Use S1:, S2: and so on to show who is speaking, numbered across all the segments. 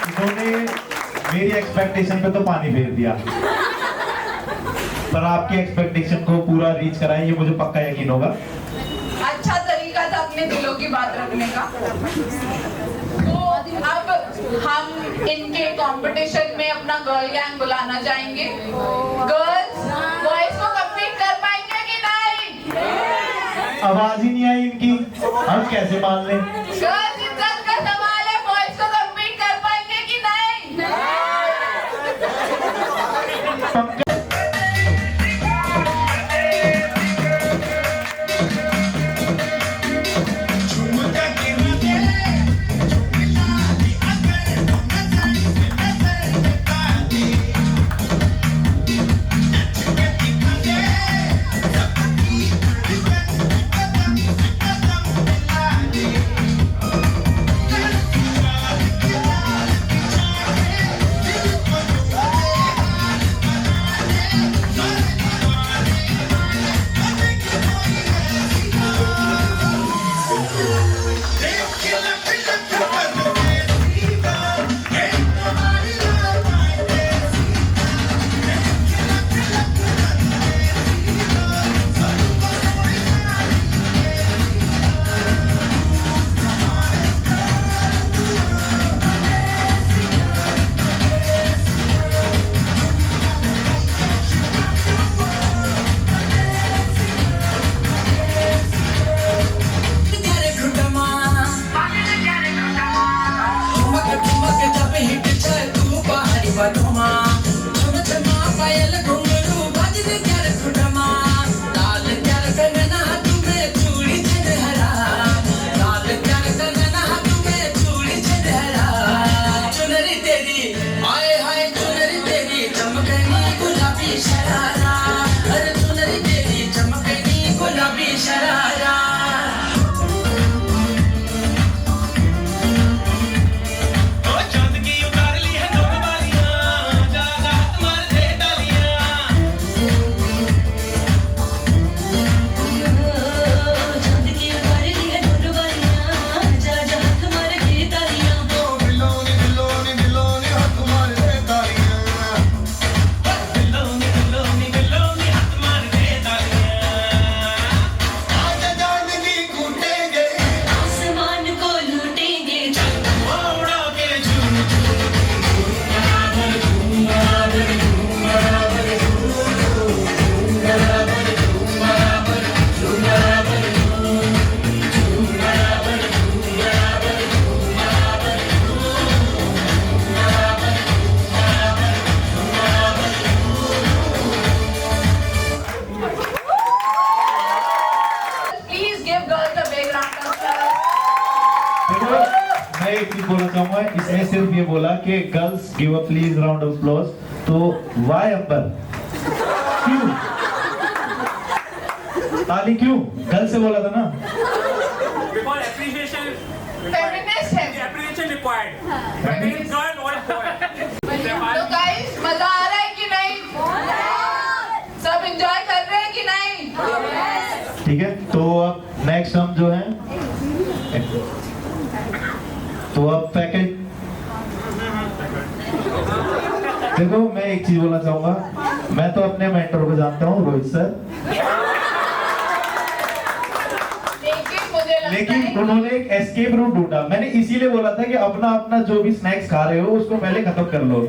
S1: इन्होंने मेरी एक्सपेक्टेशन पे तो पानी फेर दिया, पर आपकी एक्सपेक्टेशन को पूरा रीच कराएं, ये मुझे पक्का यकीन होगा।
S2: अच्छा तरीका था अपने दिलों की बात रखने का। तो अब हम इनके कंपटीशन में अपना गर्ल गैंग बुलाना चाहेंगे। गर्ल्स बॉयज को कंप्लीट कर पाएंगे कि नहीं?
S1: आवाज ही नहीं आई इनकी, हम कैसे मान लें?
S2: गर्ल्स इज्जत का सवाल है, बॉयज को कंप्लीट कर पाएंगे कि नहीं?
S1: पंकज मैं एक चीज बोलना चाहूंगा, इसने सिर्फ ये बोला कि girls give a please round of applause, तो व्हाई अंबर, क्यों ताली, क्यों? गर्ल से बोला था ना,
S3: Because appreciation
S2: फेमिनिस्ट है।
S3: appreciation required. Whether it's girl or boy.
S2: तो गाइस मजा आ रहा है कि नहीं? सब एंजॉय कर रहे हैं कि नहीं?
S1: ठीक है। तो अब नेक्स्ट हम जो है, तो अब पैकेज, देखो मैं एक चीज बोलना चाहूंगा, मैं तो अपने मेंटर को जानता हूँ, रोहित सर, लेकिन उन्होंने एक एस्केप रूट ढूंढा। मैंने इसीलिए बोला था कि अपना अपना जो भी स्नैक्स खा रहे हो उसको पहले खत्म कर लो,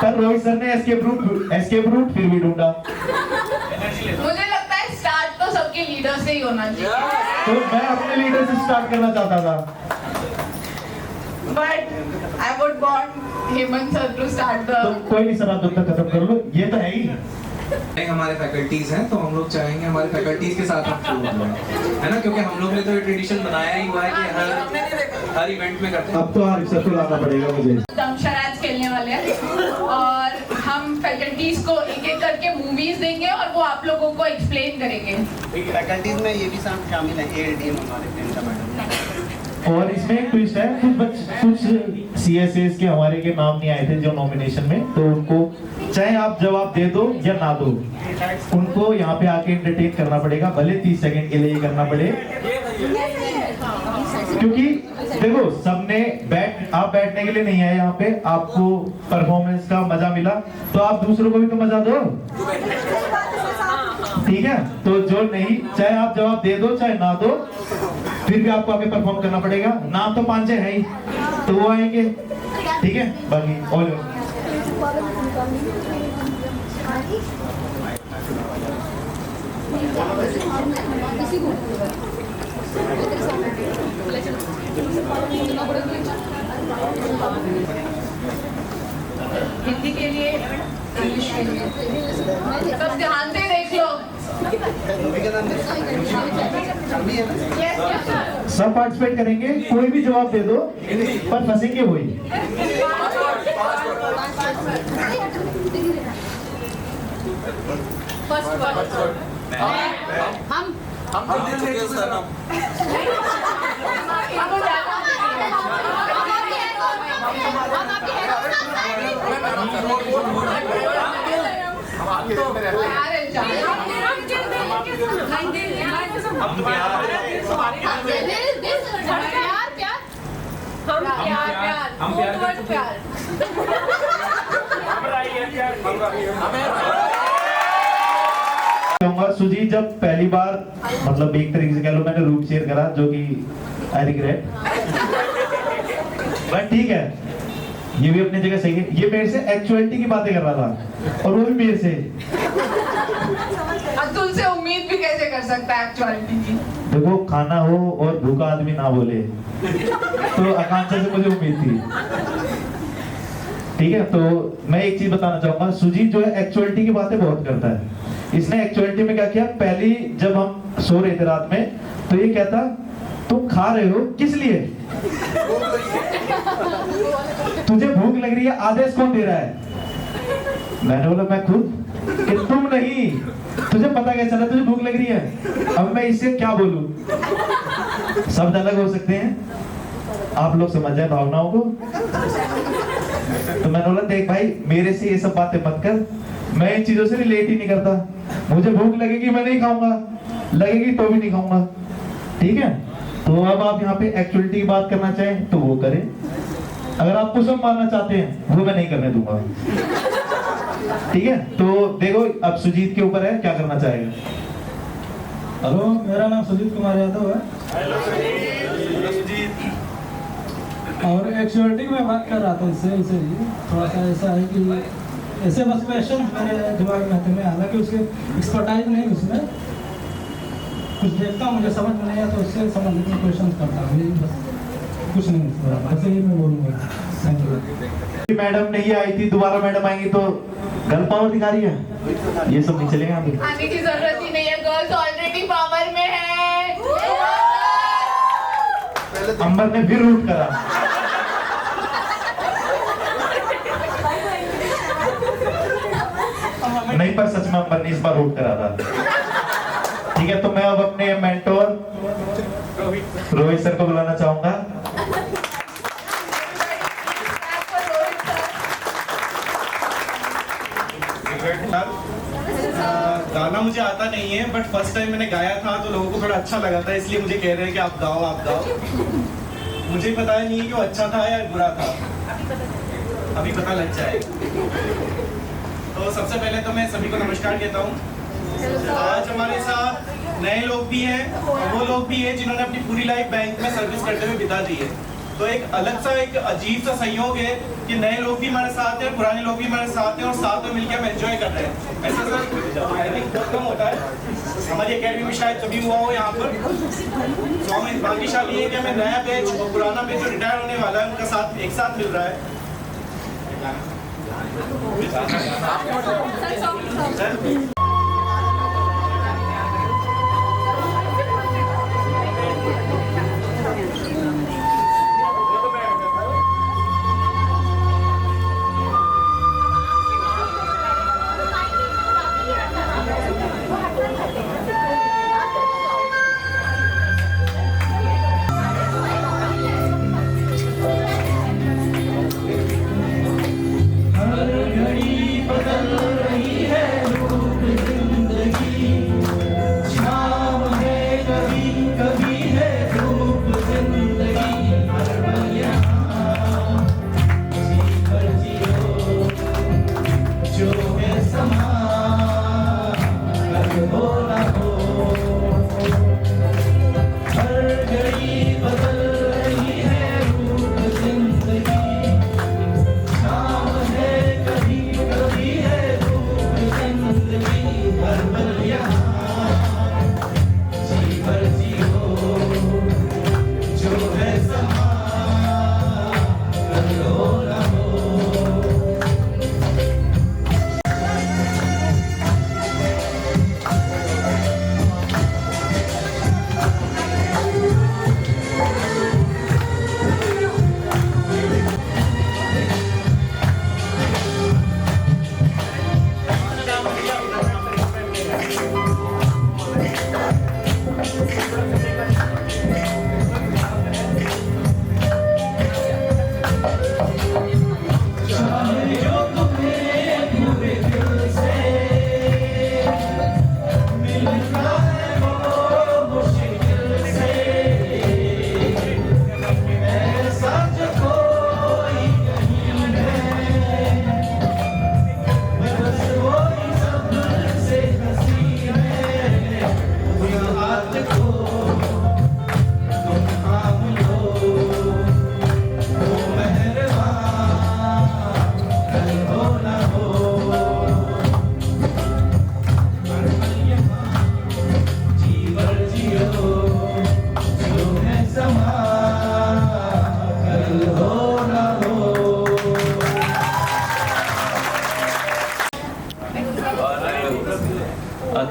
S1: पर रोहित सर ने एस्केप रूट फिर भी ढूंढा।
S2: मुझे लगता है स्टार्ट तो सबके लीडर से ही होना चाहिए।
S1: तो मैं अपने लीडर से स्टार्ट करना चाहता था,
S2: but I would want Hemant sir to start the.
S1: तो कोई नहीं सर, आप जब तक खत्म कर लो, ये तो है ही।
S4: हमारे फैकल्टीज हैं तो हम लोग चाहेंगे हमारे फैकल्टीज के साथ हम शुरू करें, है ना, क्योंकि हम लोग ने तो ये ट्रेडिशन बनाया ही हुआ है कि हर इवेंट में करते हैं।
S1: अब तो सर को लाना पड़ेगा मुझे।
S2: दमशराज खेलने वाले हैं और हम फैकल्टीज को एक एक करके मूवीज देंगे और वो आप लोगों को एक्सप्लेन करेंगे।
S5: फैकल्टीज में ये भी शामिल है, एएलटीएम हमारे प्रिंसिपल मैडम।
S1: और इसमें एक ट्विस्ट है, कुछ सीएसएस के हमारे के नाम नहीं आए थे जो नॉमिनेशन में, तो उनको चाहे आप जवाब दे दो या ना दो, उनको यहाँ पे आके एंटरटेन करना पड़ेगा, भले 30 सेकंड के लिए करना पड़े, क्योंकि देखो सबने आप बैठने के लिए नहीं आए यहाँ पे, आपको परफॉर्मेंस का मजा मिला तो आप दूसरों को भी तो मजा दो, ठीक है। तो जो नहीं, चाहे आप जवाब दे दो चाहे ना दो, फिर भी आपको आगे परफॉर्म करना पड़ेगा। नाम तो 5-6 है ही, तो वो आएंगे, ठीक है। बाकी ऑल
S2: हिंदी के लिए, इंग्लिश के लिए, सब ध्यान से देख लो।
S5: मूवी का नाम चामी है ना?
S1: सब पार्टिसिपेट करेंगे, कोई भी जवाब दे दो पर फंसेंगे वही।
S2: फर्स्ट वर्ड हम
S1: सुजीत जब पहली बार, मतलब एक तरीके से कह लो मैंने रूप शेयर करा, जो कि आई रिग्रेट, बट ठीक है, ये भी अपनी जगह सही है। ये मेरे से एक्चुअलिटी की बातें कर रहा था और वो भी मेरे से।
S2: अतुल से उम्मीद भी कैसे कर सकता है एक्चुअलिटी की?
S1: देखो खाना हो और भूखा आदमी ना बोले, तो आकांक्षा से मुझे उम्मीद थी, ठीक है। तो मैं एक चीज बताना चाहूंगा, सुजीत जो है एक्चुअलिटी की बातें बहुत करता है। इसने एक्चुअलिटी में क्या किया, पहली जब हम सो रहे थे रात में, तो ये कहता तुम खा रहे हो किस लिए, तुझे भूख लग रही है, आदेश कौन दे रहा है? मैंने बोला मैं खुद, कि तुम नहीं, तुझे पता कैसे चला तुझे भूख लग रही है? अब मैं इससे क्या बोलूं? शब्द अलग हो सकते हैं, आप लोग समझ जाए भावनाओं को। तो मैंने बोला देख भाई, मेरे से ये सब बातें मत कर, मैं इन चीजों से रिलेट ही नहीं करता। मुझे भूख लगेगी मैं नहीं खाऊंगा, लगेगी तो भी नहीं खाऊंगा, ठीक है। तो अब आप यहाँ पे एक्चुअलिटी की बात करना चाहें तो वो करें, अगर आप पुशअप मारना चाहते हैं वो मैं नहीं करने दूंगा, ठीक है। तो देखो अब सुजीत के ऊपर है, क्या करना चाहेगा?
S6: हेलो, मेरा नाम सुजीत कुमार यादव है। और एक्चुअलिटी में बात कर रहा था इससे ही, थोड़ा सा ऐसा है कि ऐसे बस क्वेश्चन मेरे दिमाग में आते हैं, हालांकि उसके एक्सपर्टाइज नहीं उसमें, कुछ देखता हूँ मुझे समझ में नहीं आता तो उससे संबंधित में क्वेश्चन करता हूँ, बस कुछ नहीं, बस यही मैं बोलूँगा। Thank you.
S1: मैडम नहीं आई थी, दोबारा मैडम आएंगी तो गर्ल पावर दिखा रही है, ये सब नहीं चलेगा।
S2: आने की जरूरत ही नहीं है, गर्ल्स ऑलरेडी पावर में है।
S1: अंबर ने फिर रूट करा। नहीं, पर सच में अंबर ने इस बार रूट करा था, ठीक है। तो मैं अब अपने मेंटोर रोहित सर को बुलाना चाहूंगा।
S7: गाना मुझे आता नहीं है, बट फर्स्ट टाइम मैंने गाया था तो लोगों को थोड़ा अच्छा लगा था, इसलिए मुझे कह रहे हैं कि आप गाओ आप गाओ। मुझे पता नहीं है कि वो अच्छा था या बुरा था, अभी पता लग जाए। तो सबसे पहले तो मैं सभी को नमस्कार कहता हूँ। आज हमारे साथ नए लोग भी हैं और वो लोग भी हैं जिन्होंने अपनी पूरी लाइफ बैंक में सर्विस करते हुए बिता दी है। तो एक अलग सा, एक अजीब सा संयोग है कि नए लोग भी हमारे साथ हैं, पुराने लोग भी हमारे साथ हैं और साथ में मिलकर हम एंजॉय कर रहे हैं। ऐसा सर आई थिंक बहुत कम होता है, हमारी अकेडमी में शायद कभी हुआ हो यहाँ पर। तो हमें भाग्यशाली है कि हमें नया बैच और पुराना बैच जो रिटायर होने वाला है उनका साथ एक साथ मिल रहा है।
S6: हर घड़ी बदल रही है रूप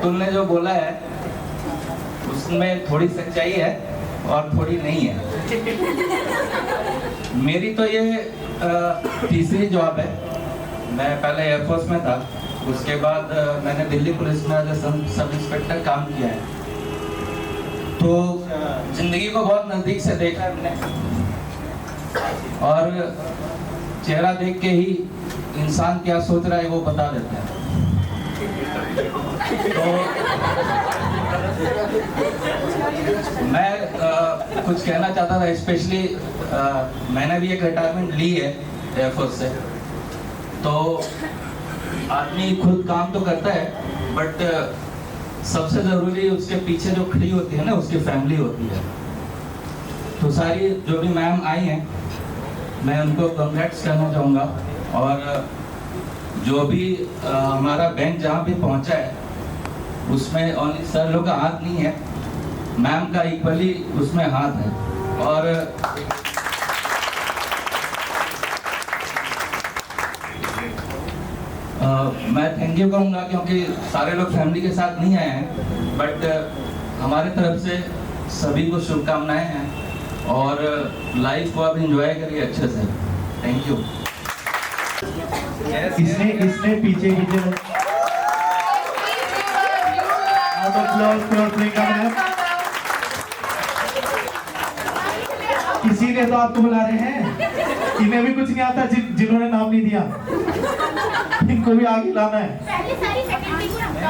S8: अतुल ने जो बोला है उसमें थोड़ी सच्चाई है और थोड़ी नहीं है। मेरी तो ये तीसरी जॉब है। मैं पहले एयरफोर्स में था, उसके बाद मैंने दिल्ली पुलिस में एज ए सब इंस्पेक्टर काम किया है। तो जिंदगी को बहुत नज़दीक से देखा है मैंने, और चेहरा देख के ही इंसान क्या सोच रहा है वो बता देता है। तो मैं कुछ कहना चाहता था, स्पेशली मैंने भी एक रिटायरमेंट ली है एयरफोर्स से। तो आदमी खुद काम तो करता है, बट सबसे ज़रूरी उसके पीछे जो खड़ी होती है ना, उसकी फैमिली होती है। तो सारी जो भी मैम आई हैं, मैं उनको कंग्रेट्स करना चाहूँगा। और जो भी हमारा बैंक जहाँ भी पहुँचा है उसमें ओनली सर लोग का हाथ नहीं है, मैम का इक्वली उसमें हाथ है। और मैं थैंक यू कहूँगा क्योंकि सारे लोग फैमिली के साथ नहीं आए हैं, बट हमारे तरफ से सभी को शुभकामनाएं हैं और लाइफ को आप एंजॉय करिए अच्छे से। Thank you.
S1: इसने पीछे इसीलिए तो आपको बुला रहे हैं। इन्हें भी कुछ नहीं आता, जिन्होंने नाम नहीं दिया, इनको भी आगे लाना है।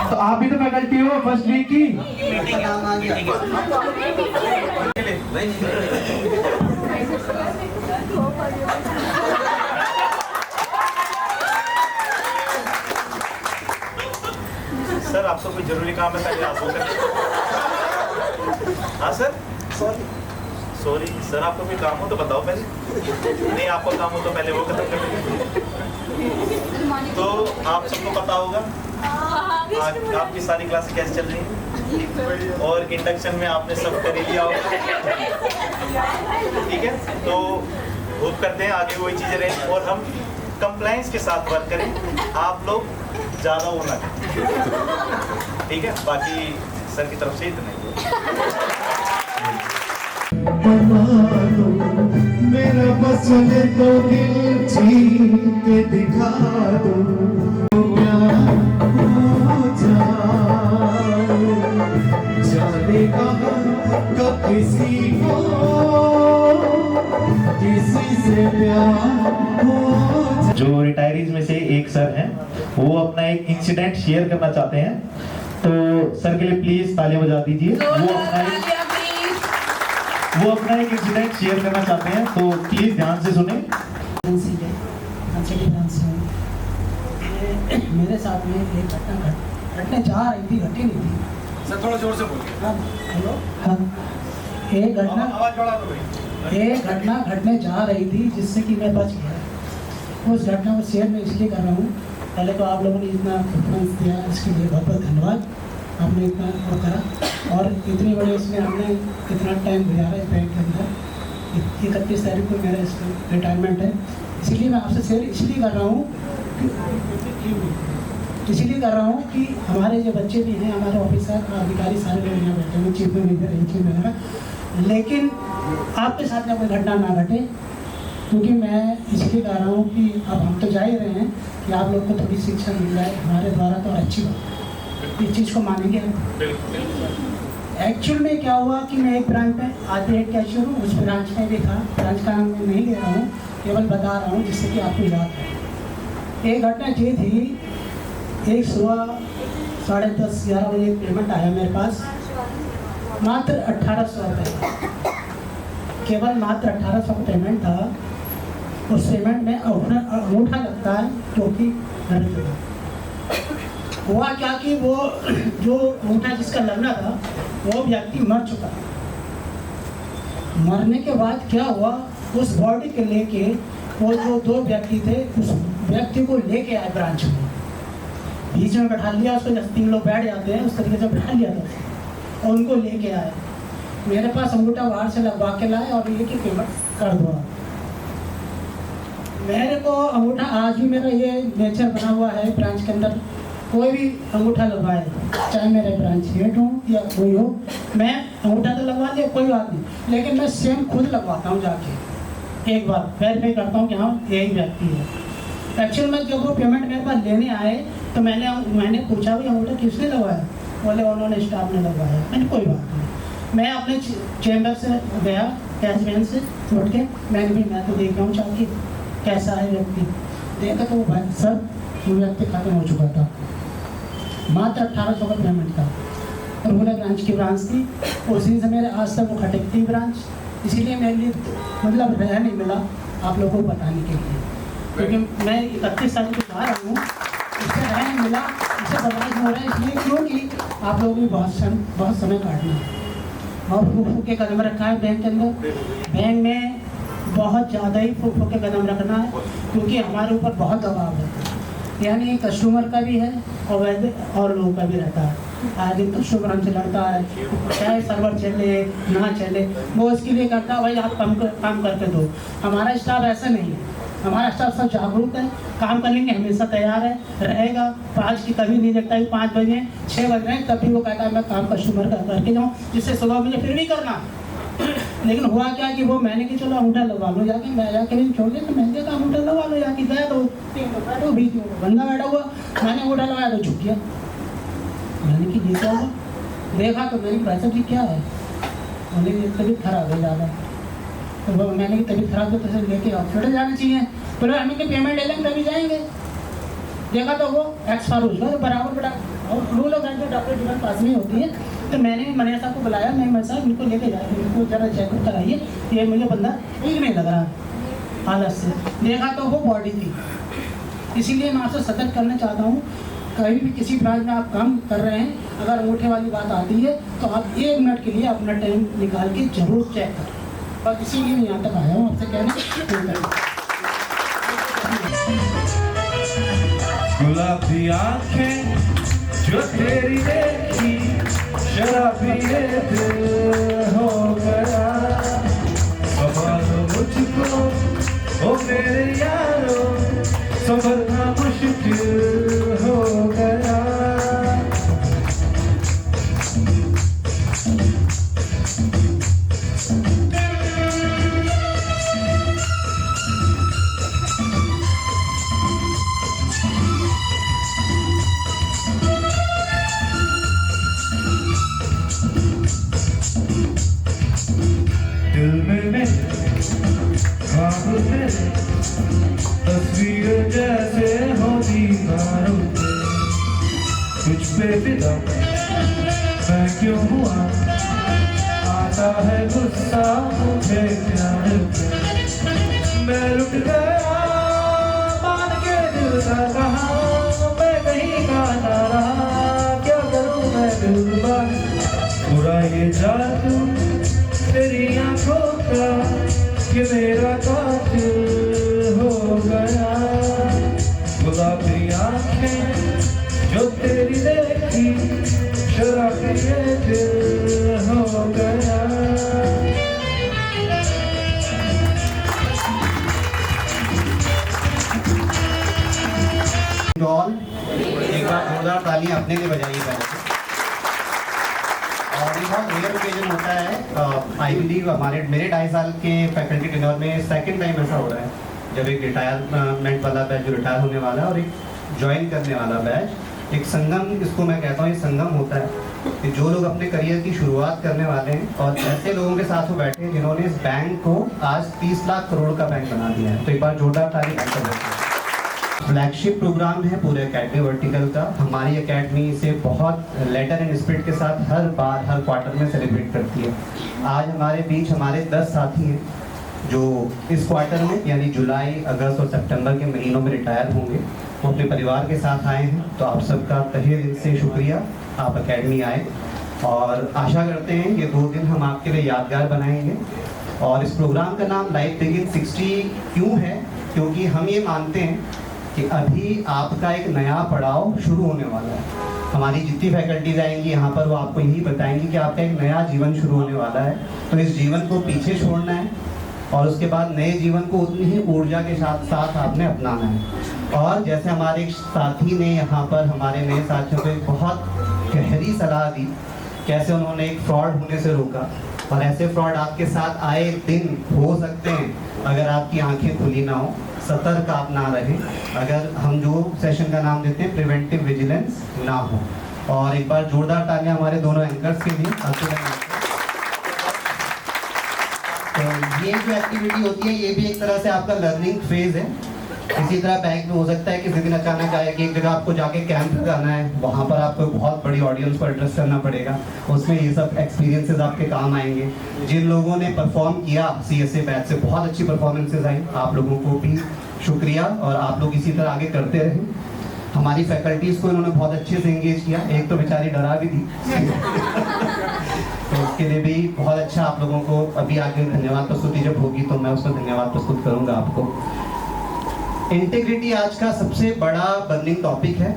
S1: तो आप भी तो फैकल्टी हो फर्स्ट वीक की।
S7: सर आपको कोई जरूरी काम है, पहले आप वो करें। हाँ सर, सॉरी सर, आपको कोई काम हो तो बताओ पहले। नहीं आपको काम हो तो पहले वो खत्म कर देंगे। तो आप सबको पता होगा आज आपकी सारी क्लासेस कैसे चल रही हैं, और इंडक्शन में आपने सब कर ही लिया होगा। ठीक है, तो होप करते हैं आगे वही चीज़ें रहें और हम कंप्लायंस के साथ वर्क करें, आप लोग ज़्यादा वो ना करें। ठीक है, बाकी सर की तरफ से इतना ही।
S1: मेरा बस तो दिल छीन के दिखा दो, जाने कब किसी को किसी से प्यार हो। जो रिटायरीज में से एक सर हैं, वो अपना एक इंसिडेंट शेयर करना चाहते हैं, तो सर के लिए प्लीज तालियां बजा दीजिए। वो अपना एक इंसिडेंट शेयर करना चाहते हैं, तो प्लीज ध्यान से सुने।
S6: मेरे साथ में एक घटना घटने जा रही थी, घटी नहीं थी।
S3: सर थोड़ा जोर से बोलिए।
S6: हाँ हेलो, हाँ एक घटना
S3: आवाज बढ़ा दो भाई।
S6: एक घटना घटने जा रही थी जिससे कि मैं बच गया। उस घटना को शेयर मैं इसलिए कर रहा हूँ, पहले तो आप लोगों ने इतना प्रेफरेंस दिया, इसके लिए बहुत बहुत धन्यवाद। आपने इतना वो करा और इतनी बड़ी इसमें हमने इतना टाइम गुजारा इस बैंक के अंदर। 31 तारीख को मेरा इस रिटायरमेंट है, इसीलिए मैं आपसे शेयर इसलिए कर रहा हूँ कि हमारे जो बच्चे भी हैं, हमारे ऑफिसर अधिकारी सारे लोग यहाँ बैठे हैं, चीफ मैनेजर, चीफ वगैरह, लेकिन आपके साथ में कोई घटना ना घटे, क्योंकि मैं इसलिए कह रहा हूँ कि अब हम तो जा ही रहे हैं कि आप लोग को थोड़ी शिक्षा मिल जाए हमारे द्वारा, तो अच्छी बात, इस चीज़ को मानेंगे हम। एक्चुअल में क्या हुआ कि मैं एक ब्रांच में आज हेड कैशियर हूँ, उस ब्रांच में भी था, ब्रांच का नाम मैं नहीं ले रहा हूँ, केवल बता रहा हूँ जिससे कि आपको याद है। एक घटना ये थी, एक सुबह 10:30-11 बजे पेमेंट आया मेरे पास, मात्र 1800 रुपये, केवल मात्र 1800 का पेमेंट था। उस पेमेंट में अंगूठा लगता है जो कि हुआ क्या कि वो जो अंगूठा जिसका लगना था वो व्यक्ति मर चुका। मरने के बाद क्या हुआ, उस बॉडी के लेके वो जो 2 व्यक्ति थे उस व्यक्ति को लेके आए ब्रांच में, बीच में बैठा लिया उसको, जब 3 लोग बैठ जाते हैं उस तरीके से बैठा लिया था और उनको लेके आए। मेरे पास अंगूठा बाहर से लगवा के लाए और ये कि पेमेंट कर दो। मेरे को अंगूठा आज भी मेरा ये नेचर बना हुआ है ब्रांच के अंदर कोई भी अंगूठा लगवाए, चाहे मेरे ब्रांच हेड हो या कोई हो, मैं अंगूठा तो लगवा लिया कोई बात नहीं, लेकिन मैं सेम खुद लगवाता हूँ जाके, एक बार वेरीफाई करता हूँ कि हाँ यही व्यक्ति है। एक्चुअल में जब वो पेमेंट मेरे पास लेने आए तो मैंने पूछा भाई अंगूठा किसने लगवाया, बोले उन्होंने स्टाफ ने लगवाया। मैंने कोई बात नहीं, मैं अपने चैम्बर से गया कैश वैन से उठ के, मैं तो देख रहा हूँ चाकी कैसा है व्यक्ति, देखा तो वो भाई सर वो व्यक्ति खत्म हो चुका था, मात्र 1800 का पेमेंट था, रूरल ब्रांच की ब्रांच थी, उसी से मेरे आज तक वो खटकती ब्रांच, इसीलिए मेरे लिए मतलब रह नहीं मिला आप लोगों को बताने के लिए, क्योंकि मैं 31 तारीख को बाहर आया हूँ, इससे रह नहीं मिला, इससे बर्दाश्त हो रहा है, इसलिए क्योंकि आप लोगों की बहुत समय काटना है। और फूफू के कदम रखा है बैंक के अंदर, बैंक में बहुत ज़्यादा ही फूफू के कदम रखना है, क्योंकि हमारे ऊपर बहुत दबाव है, यानी कस्टमर का भी है और लोगों का भी रहता है। आज दिन कस्टमर हमसे लड़ता है, चाहे सर्वर चले ना चले, वो इसके लिए करता है भाई आप काम करके दो। हमारा स्टाफ ऐसा नहीं है, हमारा स्टाफ सब जागरूक है, काम करने के हमेशा तैयार है, रहेगा। 5 की कभी नहीं देखता कि 5 बजे 6 बज रहे हैं तब भी वो कहता है मैं काम कस्टमर का करके जाऊँ, जिससे सुबह मुझे फिर भी करना। लेकिन हुआ क्या कि वो मैंने कि चलो अंगूठा लगवा लो जाके, मैं जाके नहीं छोड़ दिया, तो मैंने कहा अंगूठा लगवा लो जाके, गया तो बैठो बीच में बंदा बैठा हुआ, मैंने अंगूठा लगाया तो झुक गया। मैंने कि ये क्या हुआ, देखा तो मैंने भाई साहब जी क्या है, बोले तबीयत खराब है ज़्यादा, तो मैंने कि तबीयत खराब तो लेके हॉस्पिटल जाना चाहिए, बोले हमें कि पेमेंट ले लेंगे तभी जाएंगे। देखा तो वो एक्सपायर हो चुका बराबर बड़ा, और रूल ऑफ बैंक डॉक्टर जीवन पास नहीं होती है, तो मैंने मैनेजर साहब को बुलाया, मैं साहब इनको लेके जाए, इनको ज़रा चेकअप कराइए, ये मुझे बंदा ठीक नहीं लग रहा हालत से। देखा तो वो बॉडी थी, इसीलिए मैं आपसे सतर्क करना चाहता हूँ, कहीं भी किसी ब्रांच में आप काम कर रहे हैं, अगर अंगूठे वाली बात आती है तो आप 1 मिनट के लिए अपना टाइम निकाल के जरूर चेक करें, और इसीलिए मैं यहाँ तक आया हूँ आपसे कहने।
S1: गुलाबी आंखें जो तेरी देखी, शराबी ये दिल हो गया, संभालो मुझको ओ मेरे यारो, संभलना मुश्किल हो गया। दिल में मेरे ख्वाब तेरे, तस्वीर जैसे हो दीवारों पे, कुछ पे फिदा मैं क्यों हुआ, आता है गुस्सा मुझे प्यार पे, मैं लुट गया मान के दिल का कहा, मैं कहीं का ना रहा, क्या करूं मैं दिलवार, बुरा ये जादू तेरी आंखों का कि मेरा कातिल हो गया। गुलाबी आंखें जो तेरी देखी, शराबी ये दिल हो गया।
S5: एक बार जोरदार तालियां अपने लिए बजाइए पहले। और ये बहुत रेयर ओकेजन होता है, आई बिलीव मेरे 2.5 साल के फैकल्टी टेन्योर में सेकंड टाइम ऐसा हो रहा है, जब एक रिटायरमेंट वाला बैच जो रिटायर होने वाला है और एक ज्वाइन करने वाला बैच, एक संगम, इसको मैं कहता हूँ ये संगम होता है कि जो लोग अपने करियर की शुरुआत करने वाले हैं और ऐसे लोगों के साथ वो बैठे हैं जिन्होंने इस बैंक को आज 30 लाख करोड़ का बैंक बना दिया है। तो एक बार जोरदार ताली कर देते हैं। फ्लैगशिप प्रोग्राम है पूरे एकेडमी वर्टिकल का। हमारी एकेडमी इसे बहुत लेटर एंड स्पिरिट के साथ हर बार हर क्वार्टर में सेलिब्रेट करती है। आज हमारे बीच हमारे 10 साथी हैं जो इस क्वार्टर में यानी जुलाई, अगस्त और सितंबर के महीनों में रिटायर होंगे। वो अपने परिवार के साथ आए हैं, तो आप सबका तहे दिल से शुक्रिया, आप एकेडमी आए। और आशा करते हैं ये 2 दिन हम आपके लिए यादगार बनाएंगे। और इस प्रोग्राम का नाम लाइफ बिगिन 60 क्यों है, क्योंकि हम ये मानते हैं कि अभी आपका एक नया पड़ाव शुरू होने वाला है। हमारी जितनी फैकल्टीज आएंगी यहाँ पर वो आपको यही बताएंगी कि आपका एक नया जीवन शुरू होने वाला है। तो इस जीवन को पीछे छोड़ना है और उसके बाद नए जीवन को उतनी ही ऊर्जा के साथ साथ आपने अपनाना है। और जैसे हमारे एक साथी ने यहाँ पर हमारे नए साथियों को एक बहुत गहरी सलाह दी, कैसे उन्होंने एक फ्रॉड होने से रोका, और ऐसे फ्रॉड आपके साथ आए दिन हो सकते हैं अगर आपकी आंखें खुली ना हो, सतर्क आप ना रहें, अगर हम जो सेशन का नाम देते हैं प्रिवेंटिव विजिलेंस ना हो। और एक बार जोरदार तालियां हमारे दोनों एंकर्स के लिए। तो ये जो एक्टिविटी होती है ये भी एक तरह से आपका लर्निंग फेज है। इसी तरह बैंक में हो सकता है किसी दिन अचानक आए कि एक जगह आपको जाके कैंप लगाना है, वहाँ पर आपको बहुत बड़ी ऑडियंस को एड्रेस करना पड़ेगा, उसमें ये सब एक्सपीरियंसेस आपके काम आएंगे। जिन लोगों ने परफॉर्म किया CSA बैच से बहुत अच्छी परफॉर्मेंसेज आई, आप लोगों को भी शुक्रिया, और आप लोग इसी तरह आगे करते रहें। हमारी फैकल्टीज़ को इन्होंने बहुत अच्छे से एंगेज किया, एक तो बेचारी डरा भी थी तो उसके लिए भी बहुत अच्छा आप लोगों को। अभी आगे धन्यवाद प्रस्तुति जब होगी तो मैं उसमें धन्यवाद प्रस्तुत करूंगा आपको। इंटीग्रिटी आज का सबसे बड़ा बर्निंग टॉपिक है।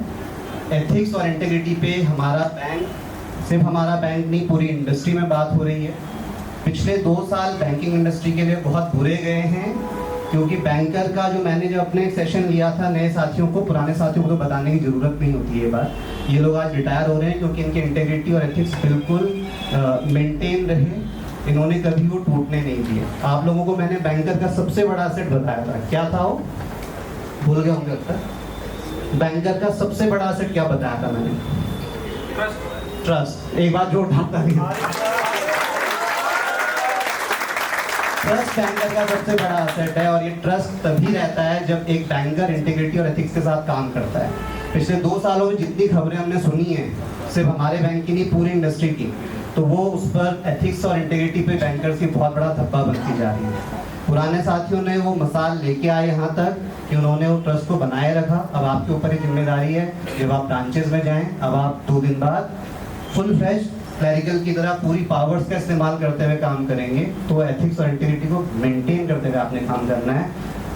S5: एथिक्स और इंटीग्रिटी पे हमारा बैंक, सिर्फ हमारा बैंक नहीं पूरी इंडस्ट्री में बात हो रही है। पिछले 2 साल बैंकिंग इंडस्ट्री के लिए बहुत बुरे गए हैं, क्योंकि बैंकर का जो मैंने जो अपने सेशन लिया था नए साथियों को, पुराने साथियों को तो बताने की ज़रूरत नहीं होती है बात, ये लोग आज रिटायर हो रहे हैं क्योंकि इनके इंटीग्रिटी और एथिक्स बिल्कुल मेंटेन रहे, इन्होंने कभी वो टूटने नहीं दिए। आप लोगों को मैंने बैंकर का सबसे बड़ा असेट बताया था, क्या था वो भूल गए होंगे अब तक। बैंकर का सबसे बड़ा असेट क्या बताया था मैंने? ट्रस्ट। एक बात जोर ढांकता नहीं, ट्रस्ट बैंकर का सबसे बड़ा असेट है, और ये ट्रस्ट तभी रहता है जब एक बैंकर इंटीग्रिटी और एथिक्स के साथ काम करता है। पिछले 2 सालों में जितनी खबरें हमने सुनी हैं, सिर्फ हमारे बैंक की नहीं पूरी इंडस्ट्री की, तो वो उस पर एथिक्स और इंटीग्रिटी पे बैंकर्स की बहुत बड़ा धब्बा बनती जा रही है। पुराने साथियों ने वो मिसाल लेके आए यहाँ तक कि उन्होंने वो ट्रस्ट को बनाए रखा। अब आपके ऊपर एक जिम्मेदारी है, जब आप ब्रांचेस में जाएं, अब आप 2 दिन बाद फुल फ्रेश क्लैरिकल की तरह पूरी पावर्स का इस्तेमाल करते हुए काम करेंगे। तो एथिक्स और इंटीग्रिटी को मेंटेन करते हुए आपने काम करना है।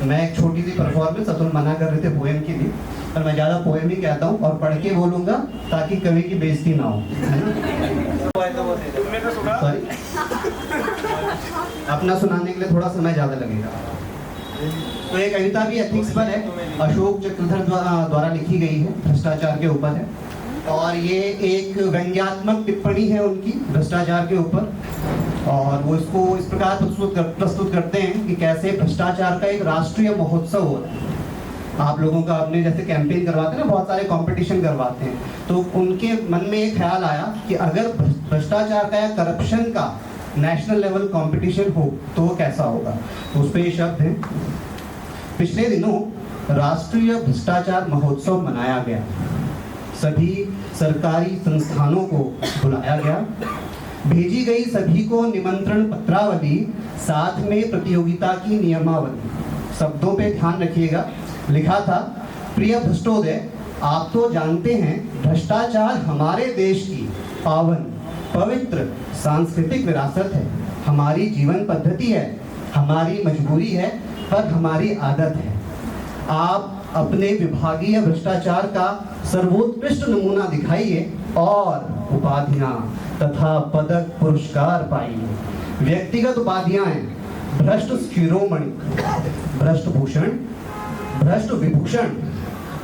S5: मैं एक छोटी सी परफॉर्मेंस, अतुल मना कर रहे थे पोएम की भी, पर मैं ज़्यादा पोएम ही कहता हूँ और पढ़ के बोलूँगा ताकि कवि की बेइज्जती ना हो। सॉरी, अपना सुनाने के लिए थोड़ा समय ज़्यादा लगेगा। तो ये कविता भी एथिक्स पर है, अशोक चक्रधर द्वारा लिखी गई है, भ्रष्टाचार के ऊपर है, और ये एक व्यंग्यात्मक टिप्पणी है उनकी भ्रष्टाचार के ऊपर। और वो इसको इस प्रकार प्रस्तुत करते हैं कि कैसे भ्रष्टाचार का एक राष्ट्रीय महोत्सव हो रहा है। आप लोगों का अपने जैसे कैंपेन करवाते हैं ना, बहुत सारे कंपटीशन करवाते हैं, तो उनके मन में एक ख्याल आया कि अगर भ्रष्टाचार का या करप्शन का नेशनल लेवल कंपटीशन हो तो वो कैसा होगा। तो उस पर ये शब्द है, पिछले दिनों राष्ट्रीय भ्रष्टाचार महोत्सव मनाया गया, सभी सरकारी संस्थानों को बुलाया गया, भेजी गई सभी को निमंत्रण पत्रावली, साथ में प्रतियोगिता की नियमावली। शब्दों पे ध्यान रखिएगा, लिखा था, प्रिय भ्रष्टोदय, आप तो जानते हैं भ्रष्टाचार हमारे देश की पावन पवित्र सांस्कृतिक विरासत है, हमारी जीवन पद्धति है, हमारी मजबूरी है, पर हमारी आदत है। आप अपने विभागीय भ्रष्टाचार का सर्वोत्कृष्ट नमूना दिखाइए और उपाधियां तथा पदक पुरस्कार पाइए। व्यक्तिगत उपाधियां हैं भ्रष्ट शिरोमणि, भ्रष्ट भूषण, भ्रष्ट विभूषण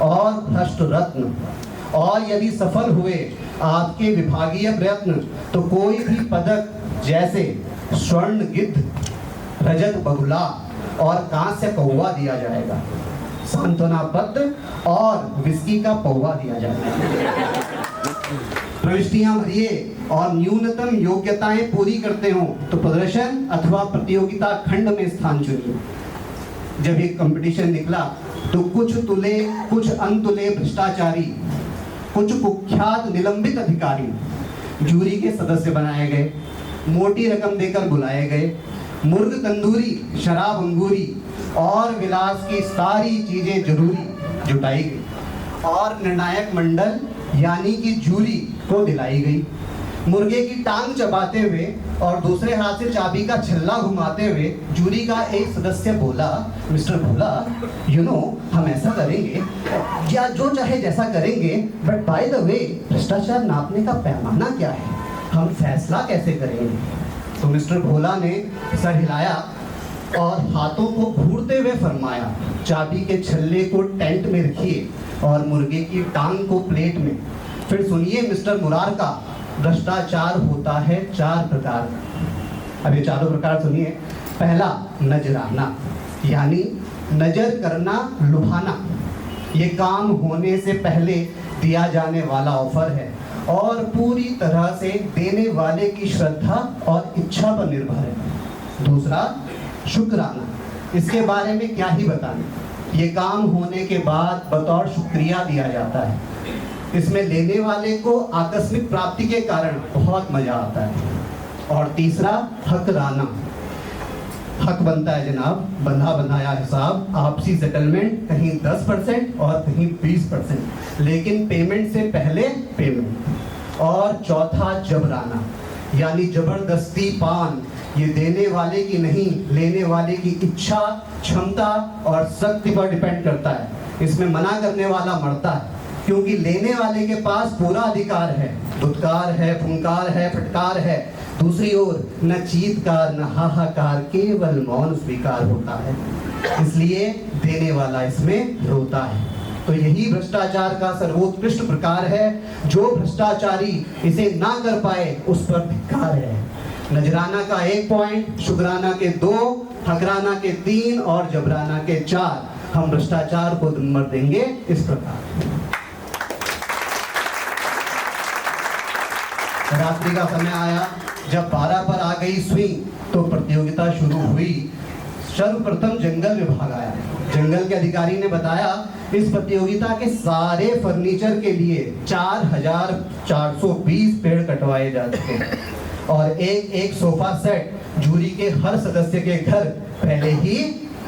S5: और भ्रष्ट रत्न। और यदि सफल हुए आपके विभागीय प्रयत्न तो कोई भी पदक जैसे स्वर्ण गिद्ध, रजत बगुला और कांस्य कौवा दिया जाएगा, सांत्वना पत्र और विस्की का पौवा दिया जाएगा। प्रविष्टियां भरिए और न्यूनतम योग्यताएं पूरी करते हो तो प्रदर्शन अथवा प्रतियोगिता खंड में स्थान चुनिए। जब एक कंपटीशन निकला तो कुछ तुले कुछ अनतुले भ्रष्टाचारी, कुछ कुख्यात निलंबित अधिकारी जूरी के सदस्य बनाए गए, मोटी रकम देकर बुलाए गए, मुर्ग तंदूरी, शराब अंगूरी और विलास की सारी चीजें जरूरी जुटाई गई और निर्णायक मंडल यानी कि जूरी को दिलाई गई। मुर्गे की टांग चबाते हुए और दूसरे हाथ से चाबी का छल्ला घुमाते हुए जूरी का एक सदस्य बोला, मिस्टर भोला, यू नो, हम ऐसा करेंगे या जो चाहे जैसा करेंगे, बट बाय द वे भ्रष्टाचार नापने का पैमाना क्या है, हम फैसला कैसे करेंगे। तो मिस्टर भोला ने सर हिलाया और हाथों को घूरते हुए फरमाया, चाबी के छल्ले को टेंट में रखिए और मुर्गे की टांग को प्लेट में। फिर सुनिए मिस्टर मुरार का, भ्रष्टाचार होता है 4 प्रकार का। अब ये चारों प्रकार सुनिए। पहला, नजराना, यानी नजर करना, लुभाना। ये काम होने से पहले दिया जाने वाला ऑफर है और पूरी तरह से देने वाले की श्रद्धा और इच्छा पर निर्भर है। दूसरा, शुक्राना। इसके बारे में क्या ही बताना, ये काम होने के बाद बतौर शुक्रिया दिया जाता है। इसमें लेने वाले को आकस्मिक प्राप्ति के कारण बहुत मजा आता है। और तीसरा, हकराना। हक बनता है जनाब, बंधा बनाया हिसाब, आपसी सेटलमेंट, कहीं 10% और कहीं 20%, लेकिन पेमेंट से पहले पेमेंट। और चौथा, जबराना, यानी जबरदस्ती पान। ये देने वाले की नहीं, लेने वाले की इच्छा, क्षमता और शक्ति पर डिपेंड करता है। इसमें मना करने वाला मरता है, क्योंकि लेने वाले के पास पूरा अधिकार है। धुतकार है, फुंकार है, फटकार है। दूसरी ओर न चीतकार न हाहाकार, केवल मौन स्वीकार होता है। इसलिए देने वाला इसमें रोता है। तो यही भ्रष्टाचार का सर्वोत्कृष्ट प्रकार है। जो भ्रष्टाचारी इसे ना कर पाए उस पर धिक्कार है। नजराना का 1 पॉइंट, शुक्राना के 2, हकराना के 3 और जबराना के 4। हम भ्रष्टाचार को नंबर देंगे इस प्रकार। रात्रि का समय आया, जब 12 पर आ गई सुई तो प्रतियोगिता शुरू हुई। सर्वप्रथम जंगल विभाग आया। जंगल के अधिकारी ने बताया, इस प्रतियोगिता के सारे फर्नीचर के लिए 4420 पेड़ कटवाए जा चुके हैं और एक सोफा सेट जूरी के हर सदस्य के घर पहले ही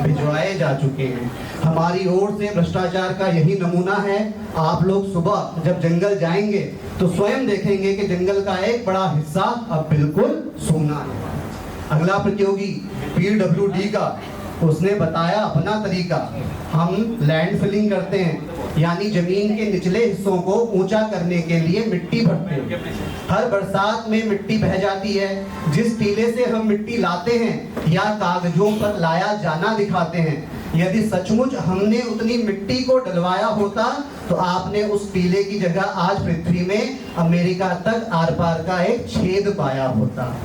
S5: भिजवाए जा चुके हैं। हमारी ओर से भ्रष्टाचार का यही नमूना है। आप लोग सुबह जब जंगल जाएंगे तो स्वयं देखेंगे कि जंगल का एक बड़ा हिस्सा अब बिल्कुल सूना है। अगला प्रतियोगी PWD का, उसने बताया अपना तरीका। हम लैंड फिलिंग करते हैं, यानी जमीन के निचले हिस्सों को ऊंचा करने के लिए मिट्टी भरते हैं। हर बरसात में मिट्टी बह जाती है। जिस टीले से हम मिट्टी लाते हैं या कागजों पर लाया जाना दिखाते हैं, यदि सचमुच हमने उतनी मिट्टी को डलवाया होता तो आपने उस टीले की जगह आज पृथ्वी में अमेरिका तक आर पार का एक छेद पाया होता।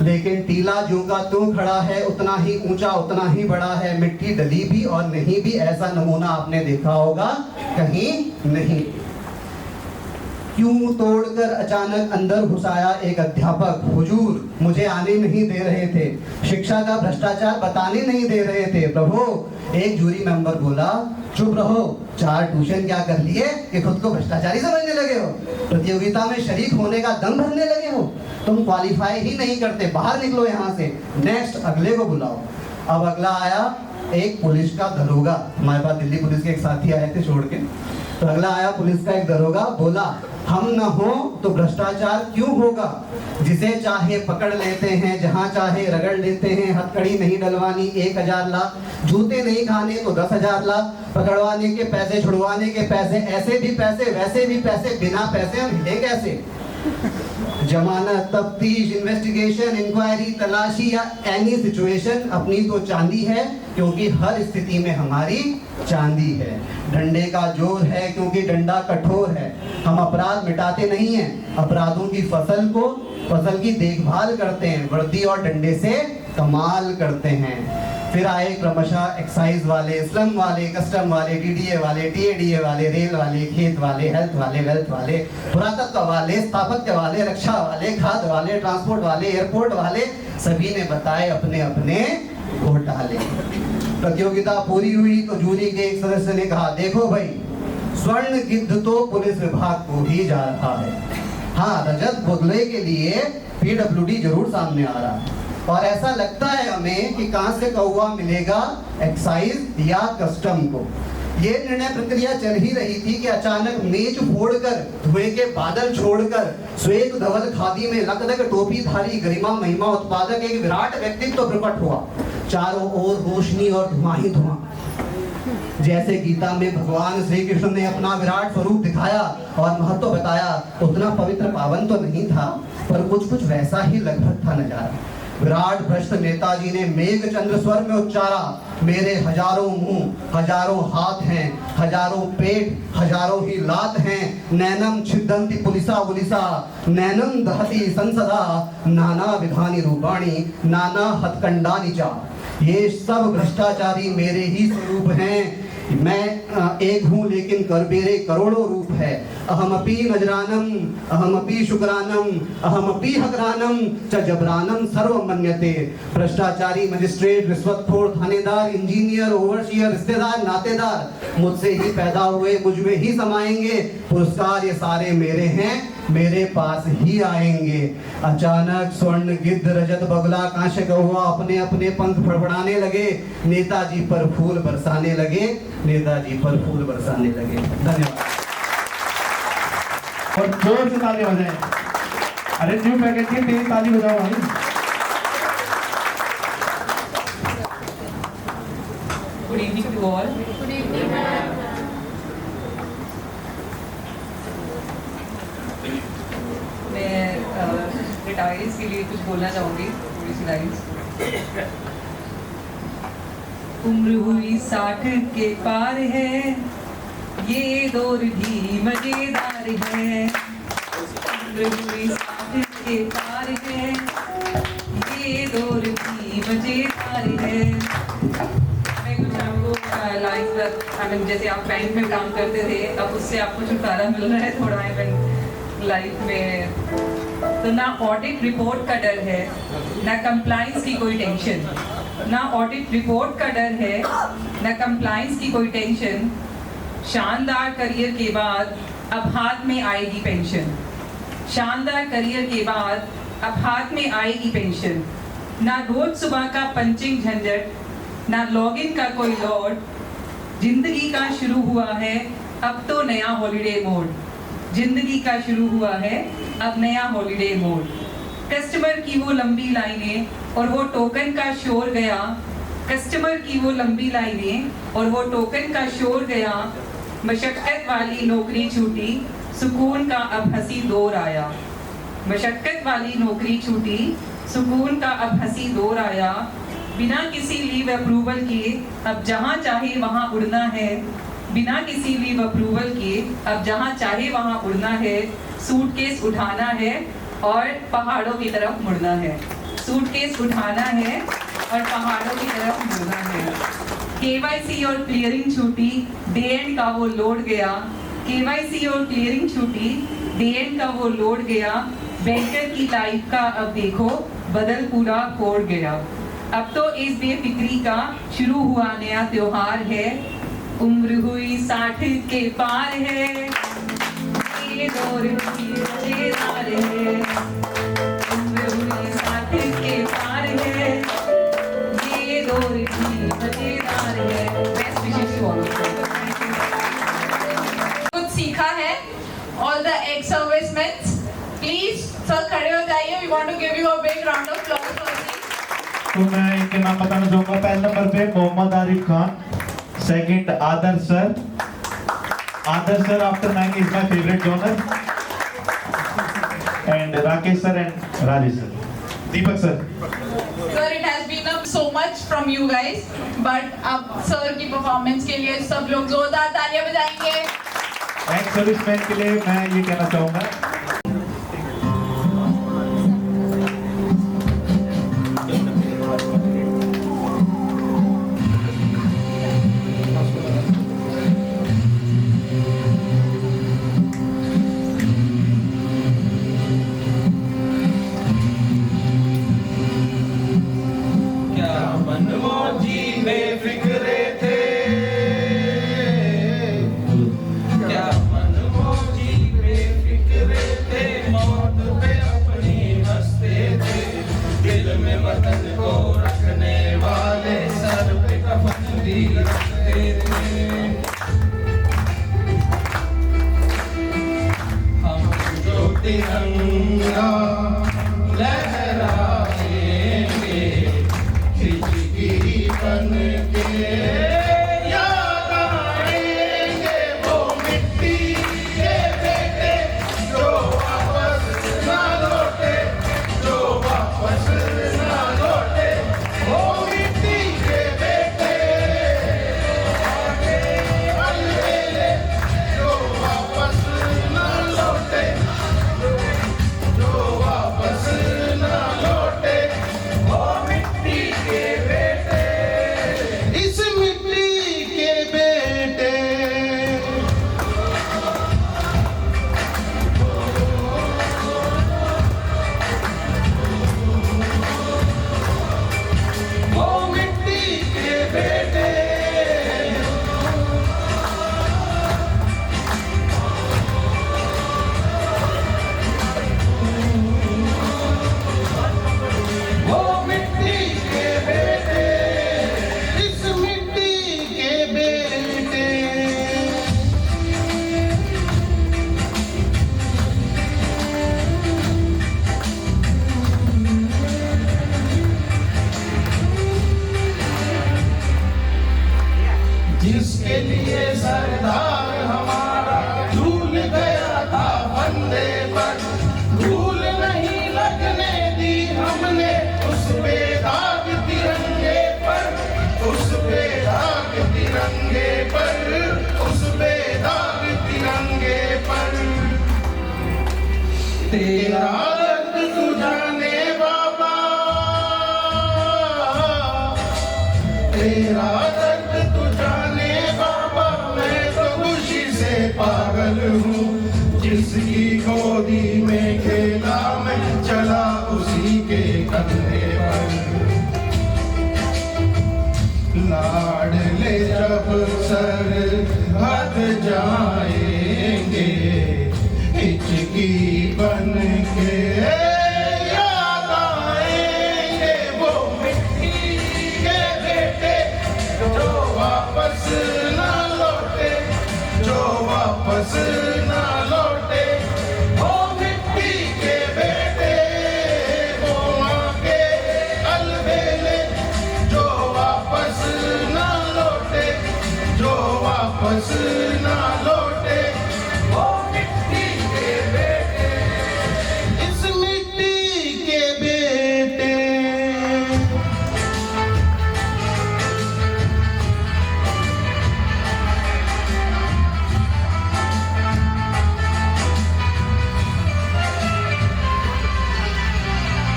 S5: लेकिन टीला जो का त्यों खड़ा है, उतना ही ऊंचा, उतना ही बड़ा है। मिट्टी डली भी और नहीं भी, ऐसा नमूना आपने देखा होगा कहीं नहीं। क्यों तोड़कर अचानक अंदर घुसाया एक अध्यापक, हुजूर मुझे आने नहीं दे रहे थे, शिक्षा का भ्रष्टाचार बताने नहीं दे रहे थे प्रभु। एक जूरी मेंबर बोला, चुप रहो, 4 ट्यूशन क्या कर लिए कि खुद को भ्रष्टाचारी समझने लगे हो? प्रतियोगिता में शरीक होने का दम भरने लगे हो? तुम क्वालिफाई ही नहीं करते, बाहर निकलो यहाँ से। नेक्स्ट, अगले को बुलाओ। अब अगला आया एक पुलिस का दरोगा। हमारे पास दिल्ली पुलिस के एक साथी आए थे छोड़ के, तो अगला आया पुलिस का एक दरोगा, बोला हम न हो तो भ्रष्टाचार क्यों होगा? जिसे चाहे पकड़ लेते हैं, जहां चाहे रगड़ लेते हैं। हथकड़ी नहीं डलवानी 1000 ला, जूते नहीं खाने तो 10,000 ला, पकड़वाने के पैसे, छुड़वाने के पैसे, ऐसे भी पैसे वैसे भी पैसे, बिना पैसे हम हिले कैसे? जमानत, तफ्तीश, इन्वेस्टिगेशन, इंक्वायरी, तलाशी या एनी सिचुएशन अपनी तो चांदी है, क्योंकि हर स्थिति में हमारी चांदी है। डंडे का जोर है क्योंकि डंडा कठोर है। हम अपराध मिटाते नहीं हैं, अपराधों की फसल की देखभाल करते हैं, वर्दी और डंडे से कमाल करते हैं। फिर आए क्रमशः एक्साइज वाले, स्लम वाले, कस्टम वाले, DDA वाले, TADA वाले, रेल वाले, खेत वाले, हेल्थ वाले, वेल्थ वाले, पुरातत्व वाले, स्थापत्य वाले, रक्षा वाले, खाद वाले, ट्रांसपोर्ट वाले, एयरपोर्ट वाले। सभी ने बताए अपने अपने घोटाले। प्रतियोगिता पूरी हुई तो जूरी के एक सदस्य ने कहा, देखो भाई, स्वर्ण गिद्ध तो पुलिस विभाग को ही जा रहा है। हाँ, रजत बदले के लिए PWD जरूर सामने आ रहा है। और ऐसा लगता है हमें कि कहां से कौवा मिलेगा, एक्साइज या कस्टम को। ये निर्णय प्रक्रिया चल ही रही थी कि अचानक मेज फोड़कर, धुएं के बादल छोड़कर, श्वेत धवल खादी में लकदक टोपी धारी गरिमा महिमा उत्पादक एक विराट व्यक्तित्व प्रकट हुआ। चारों ओर रोशनी और धुआं ही धुआं। जैसे गीता में भगवान श्री कृष्ण ने अपना विराट स्वरूप दिखाया और महत्व बताया, उतना पवित्र पावन तो नहीं था, पर कुछ वैसा ही लगभग था नजारा। विराट भ्रष्ट नेताजी ने मेघ चंद्र स्वर में उच्चारा, मेरे हजारों मुंह हजारों हाथ हैं, हजारों पेट हजारों ही लात हैं, नैनम छिदंती पुलिसा उलिसा, नैनम दहती संसदा, नाना विधानी रूपाणी, नाना हथकंडानी चा। ये सब भ्रष्टाचारी मेरे ही स्वरूप हैं। मैं एक हूँ लेकिन कर मेरे करोड़ों रूप है। अहमपि नजरानम, अहमपि शुक्रानम, अहमपि हकरानम च जबरानम सर्व मन्यते। भ्रष्टाचारी मजिस्ट्रेट, रिश्वतखोर, थानेदार, इंजीनियर, ओवरसियर, रिश्तेदार, नातेदार मुझसे ही पैदा हुए, मुझ में ही समाएंगे। पुरस्कार ये सारे मेरे हैं, मेरे पास ही आएंगे। अचानक स्वर्ण गिद्ध रजत बगला कांस्य कौवा अपने अपने पंख फड़फड़ाने लगे, नेताजी पर फूल बरसाने लगे, नेताजी पर फूल बरसाने लगे। धन्यवाद।
S1: और जोर से ताली बजाएं। अरे न्यू फैकल्टी तेज ताली बजाओ भाई।
S9: Good evening to all. मैं रिटायर्स के लिए कुछ बोलना चाहूँगी, थोड़ी सी लाइन्स। उम्र हुई 60 के पार है, ये दौर भी मजेदार है। उम्र हुई 60 के पार है, ये दौर भी मजेदार है। मैं कुछ आपको लाइफ जैसे आप बैंक में काम करते थे, अब उससे आपको छुटकारा मिल रहा है थोड़ा लाइफ में। तो ना ऑडिट रिपोर्ट का डर है, ना कंप्लाइंस की कोई टेंशन। ना ऑडिट रिपोर्ट का डर है, ना कंप्लाइंस की कोई टेंशन। शानदार करियर के बाद अब हाथ में आएगी पेंशन। शानदार करियर के बाद अब हाथ में आएगी पेंशन। ना रोज सुबह का पंचिंग झंझट, ना लॉगिन का कोई लॉड। जिंदगी का शुरू हुआ है अब तो नया हॉलिडे मोड। जिंदगी का शुरू हुआ है अब नया हॉलिडे मोड। कस्टमर की वो लंबी लाइनें और वो टोकन का शोर गया। कस्टमर की वो लंबी लाइनें और वो टोकन का शोर गया। मशक्कत वाली नौकरी छूटी, सुकून का अब हंसी दौर आया। मशक्कत वाली नौकरी छूटी, सुकून का अब हंसी दौर आया। बिना किसी लीव अप्रूवल के अब जहाँ चाहे वहाँ उड़ना है। बिना किसी लीव अप्रूवल के अब जहाँ चाहे वहाँ उड़ना है। सूटकेस उठाना है और पहाड़ों की तरफ मुड़ना है। सूटकेस उठाना है और पहाड़ों की तरफ मुड़ना है। केवाईसी और क्लियरिंग छूटी, डे एंड का वो लोड गया। केवाईसी और क्लियरिंग छूटी, डे एंड का वो लोड गया। बैंकर की लाइफ का अब देखो बदल पूरा कोड गया। अब तो इस बेफिक्री का शुरू हुआ नया त्योहार है। उम्र हुई 60 के पार है, ये दौर भी मजेदार है। उम्र हुई 60 के पार है, ये दौर भी मजेदार है। Best wishes to all.
S2: कुछ सीखा है। All the ex servicemen please sir खड़े हो जाइए। We want to give you a big round of applause for this.
S1: तो मैं इनके नाम बताना चाहूंगा। पहले नंबर पे Mohammad Arif Khan, second Adarsh sir. Adarsh sir after 9 is my favourite donor, and Rakesh sir and Rajesh sir. Deepak sir.
S2: Sir it has been so much from you guys, but अब sir की परफॉर्मेंस के लिए सब लोग जोरदार तालियां बजाएंगे।
S1: एक्स सर्विसमैन के लिए मैं ये कहना चाहूंगा,
S8: तिरंगा लहराएंगे हिचकी बन के, याद आएंगे वो मिट्टी के बेटे जो वापस ना लौटे, जो वापस ना
S10: जिसके लिए सरदार हमारा झूल गया था फंदे पर, धूल नहीं लगने दी हमने उस बेदाग तिरंगे पर, उस बेदाग तिरंगे पर, उस बेदाग तिरंगे पर। तेरा दर्द तू जाने बाबा, तेरा दर्द तू जाने बाबा, मैं तो खुशी से पागल हूँ, जिसकी गोदी में खेला मैं चला उसी के कंधे पर। लाड ले जब सर हद जाएंगे, हिचकी बन के याद आएंगे वो मिट्टी के बेटे, जो वापस ना लौटे, जो वापस ना लौटे। वो मिट्टी के बेटे, वो माँ के अलबेले, जो वापस ना लौटे, जो वापस ना लौटे। वो मिट्टी के बेटे, इस मिट्टी के बेटे।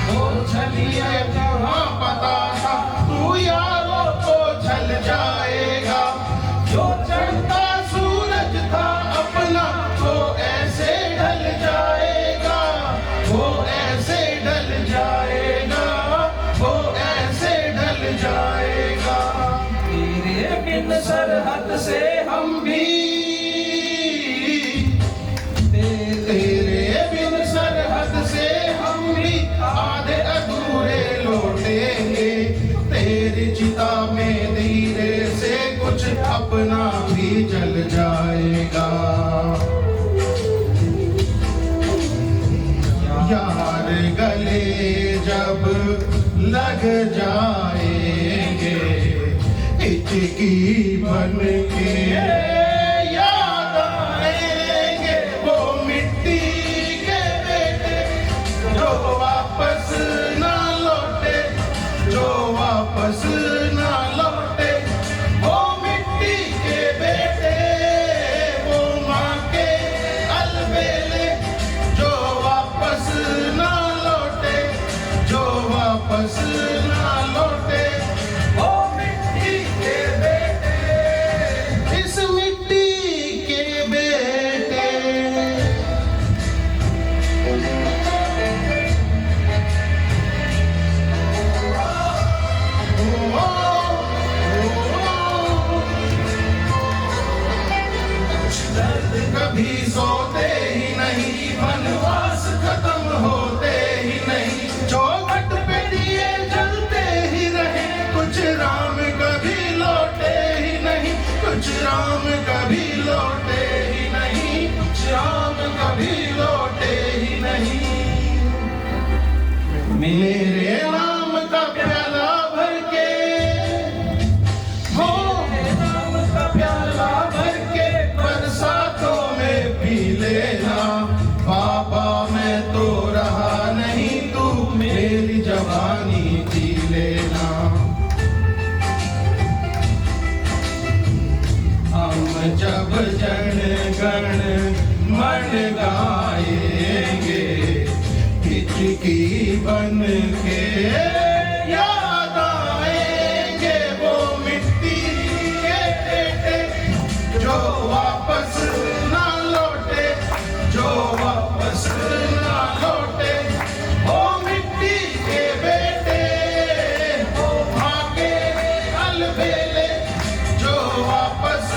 S10: वो छलिए कहाँ पता था तू यारों को छल जाएगा, जो चढ़ता सूरज था अपना वो ऐसे ढल जाएगा, वो ऐसे ढल जाएगा, वो ऐसे ढल जाएगा। तेरे बिन सरहद से हम भी, तेरे बिन सरहद से हम भी आधे अधूरे लौटेंगे, तेरी चिता में धीरे से कुछ अपना भी जल जाएगा। यार गले जब लग जाएंगे, हिचकी बन के याद आएंगे वो मिट्टी के बेटे, जो वापस ना लौटे, जो वापस ना लौटे। वो मिट्टी के बेटे, वो माँ के अलबेले, जो वापस ना लौटे, जो वापस ना लौटे। वो मिट्टी के बेटे, इस मिट्टी के बेटे। दर्द कभी सोते ही नहीं, वनवास खत्म होते ही नहीं, चौखट पे दिए जलते ही रहे, कुछ राम कभी लौटे ही नहीं, कुछ राम कभी लौटे ही नहीं, कुछ राम कभी लौटे ही नहीं। मेरे नाम का प्याला भर के, हो नाम का प्याला भर के बरसातों में पी लेना बाबा, मैं तो रहा नहीं, तू मेरी जवानी जी लेना। हम जब जन गण मन गाएंगे, हिचकी बन के याद आएंगे वो मिट्टी के बेटे, जो वापस ना लौटे, जो वापस ना लौटे। वो मिट्टी के बेटे, वो माँ के अलबेले, जो वापस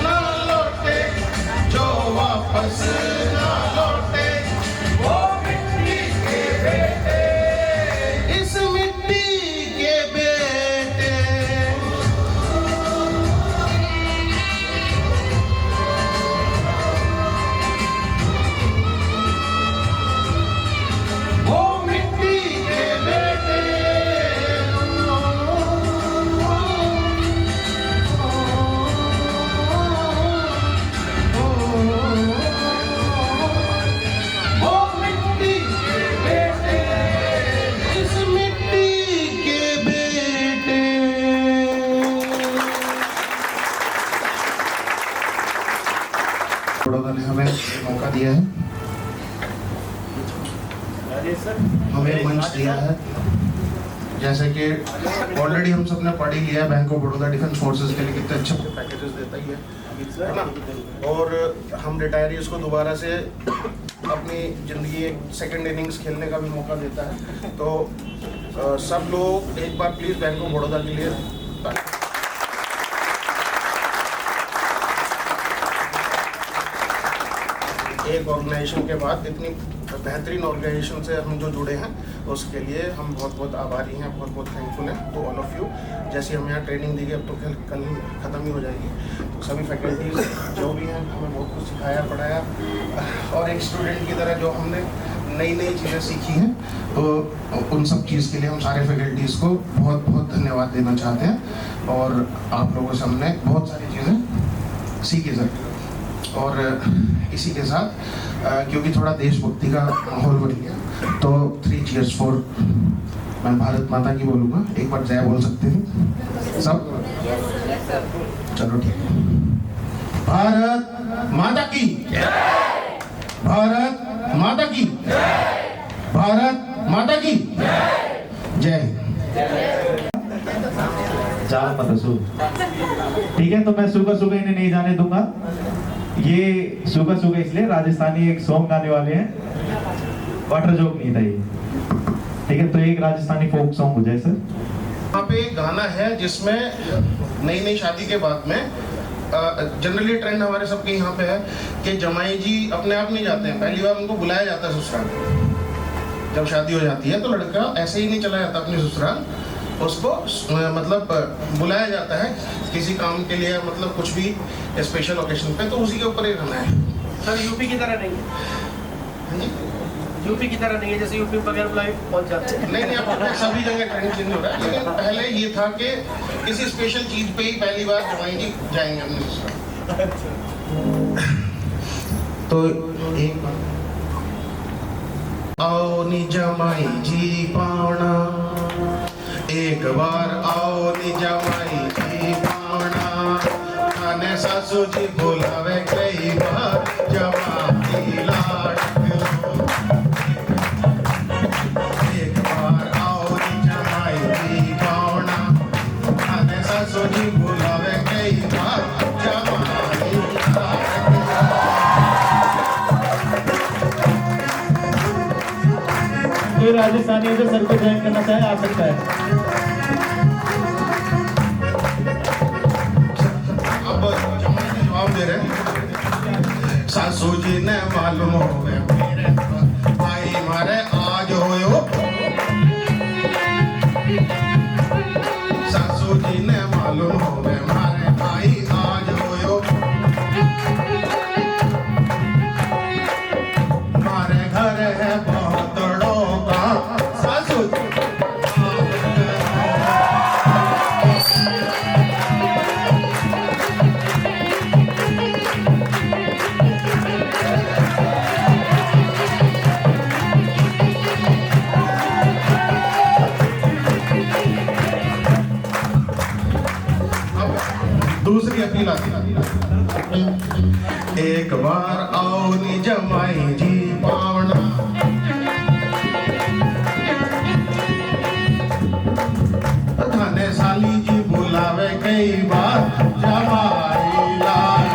S10: ना लौटे, जो वापस ना लौटे। वो मिट्टी के बेटे, इस मिट्टी के बेटे। वो मिट्टी के बेटे, बड़ौदा ने हमें मौका दिया है, हमें मंच दिया है। जैसे कि ऑलरेडी हम सब ने पढ़ ही लिया है, bank of Baroda defence forces के लिए कितने अच्छे पैकेजेस देता ही है ना। और हम रिटायरीज को दोबारा से अपनी ज़िंदगी एक सेकंड इनिंग्स खेलने का भी मौका देता है। तो सब लोग एक बार प्लीज़ बैंक ऑफ बड़ौदा के लिए एक ऑर्गेनाइजेशन के बाद इतनी बेहतरीन ऑर्गेनाइजेशन से हम जो जुड़े हैं उसके लिए हम बहुत बहुत आभारी हैं, बहुत बहुत थैंकफुल हैं टू ऑल ऑफ यू। जैसे हम यहाँ ट्रेनिंग दी गई, अब तो कल ख़त्म ही हो जाएगी। तो सभी फैकल्टीज जो भी हैं हमें बहुत कुछ सिखाया पढ़ाया, और एक स्टूडेंट की तरह जो हमने नई नई चीज़ें सीखी हैं, तो उन सब चीज़ के लिए हम सारे फैकल्टीज़ को बहुत बहुत धन्यवाद देना चाहते हैं। और आप लोगों से हमने बहुत सारी चीज़ें सीखी सर। और इसी के साथ क्योंकि थोड़ा देशभक्ति का माहौल बन गया, तो 3 cheers फॉर, मैं भारत माता की बोलूँगा। एक बार जय बोल सकते हैं सब? चलो ठीक है। भारत माता की, भारत माता की, भारत माता की जय।
S1: जा मत सु, ठीक है। तो मैं सुबह सुबह इन्हें नहीं जाने दूंगा। ये सुबह सुबह इसलिए राजस्थानी एक सॉन्ग गाने वाले हैं, वाटर जोक नहीं था ये, ठीक है। तो एक राजस्थानी फोक सॉन्ग हो जाए सर।
S10: यहाँ पे एक गाना है जिसमें नई नई शादी के बाद में जनरली ट्रेंड हमारे सबके यहाँ पे है कि जमाई जी अपने आप नहीं जाते हैं, पहली बार उनको बुलाया जाता है ससुराल। जब शादी हो जाती है तो लड़का ऐसे ही नहीं चला जाता अपने ससुराल, उसको मतलब बुलाया जाता है किसी काम के लिए, मतलब कुछ भी स्पेशल ओकेशन पे। तो उसी के ऊपर ही गाना है
S3: सर। यूपी की तरह नहीं है, यूपी की तरह नहीं है जैसे यूपी बगैर बुलाए पहुंच जाते हैं।
S10: नहीं अब सभी जगह ट्रेंड चेंज हो रहा है, लेकिन पहले ये था कि किसी स्पेशल चीज पे ही पहली बार जमाई जी जाएंगे अपने ससुराल। तो एक बार आओ नी जमाई जी पावना, एक बार आओ नी जमाई जी पावना, खाने सासू जी बुलावे कई बार जमाई लाड लो। एक बार आओ नी जमाई जी पावना, खाने सासू जी बुलावे कई बार जमाई लाड लो।
S1: कोई राजस्थानी है जो सर को ज्वाइन करना चाहे आ सकता है।
S10: जवाब दे रहे सासू जी ने मालूम हो मेरे भाई मारे आज होयो, सासू जी ने मालूम हो मारे भाई आज होयो, मारे घर है बहुत का सासू जी। दूसरी अपील आती है, एक बार आओ नी जमाई जी पावना, थाने साली जी बुलावे कई बार जमाई लाल।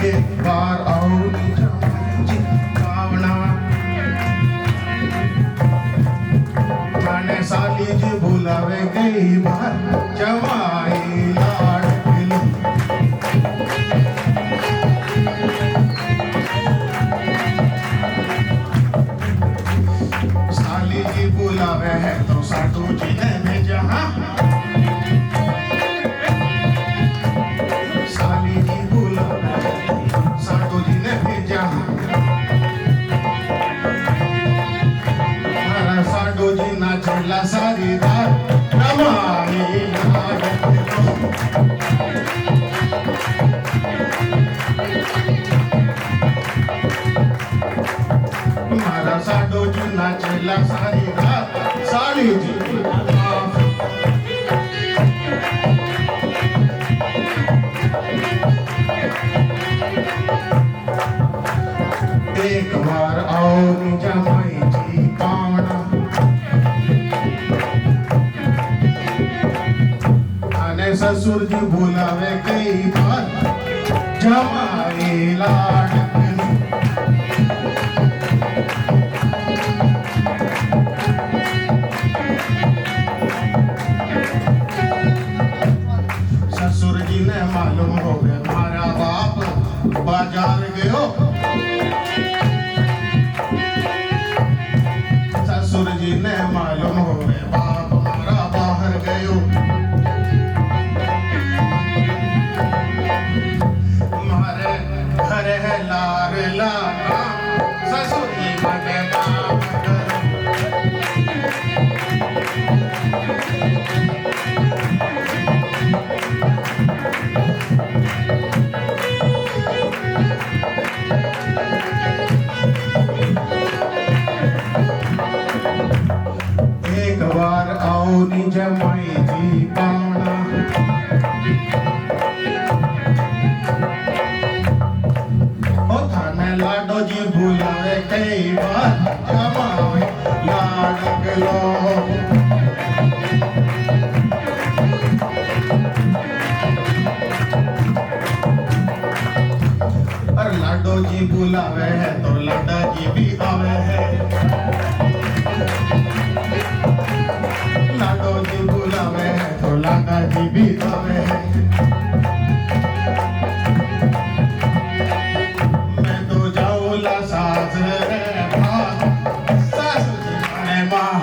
S10: एक बार आओ नी जमाई जी पावना, थाने साली जी बुलावे कई बार जमाई लाड लो। साली जी बुलावे है तो साधु जी ने भेजा, साली जी बुलावे साधु जी ने भेजा, साधु जी ना चला सारी रात। जमाई मारा साडो जी नाचेला सारी रात साली जी एक बार आओ नी जमाई जी पावना आने ससुर जी बुलावे कई बार जमाई लाडकनी ससुर जी ने मालूम हो गया मारा बाप बाजार गयो ससुर जी ने मालूम हो गए बाप मारा बाहर गयो मारे घर है लार ला ससुर जी मने नाम कर एक बार आओ नी जमाई जी पावना ओ थाने लाडो जी बुलावे कई बार जमाई लाडक लो और लाडो जी बुलावे है तो लाडा जी भी आवे है लाडो जी बुलावे है तो लाडा जी भी आवे है मैं तो जाऊला सास रे भाग सास जी ने माँ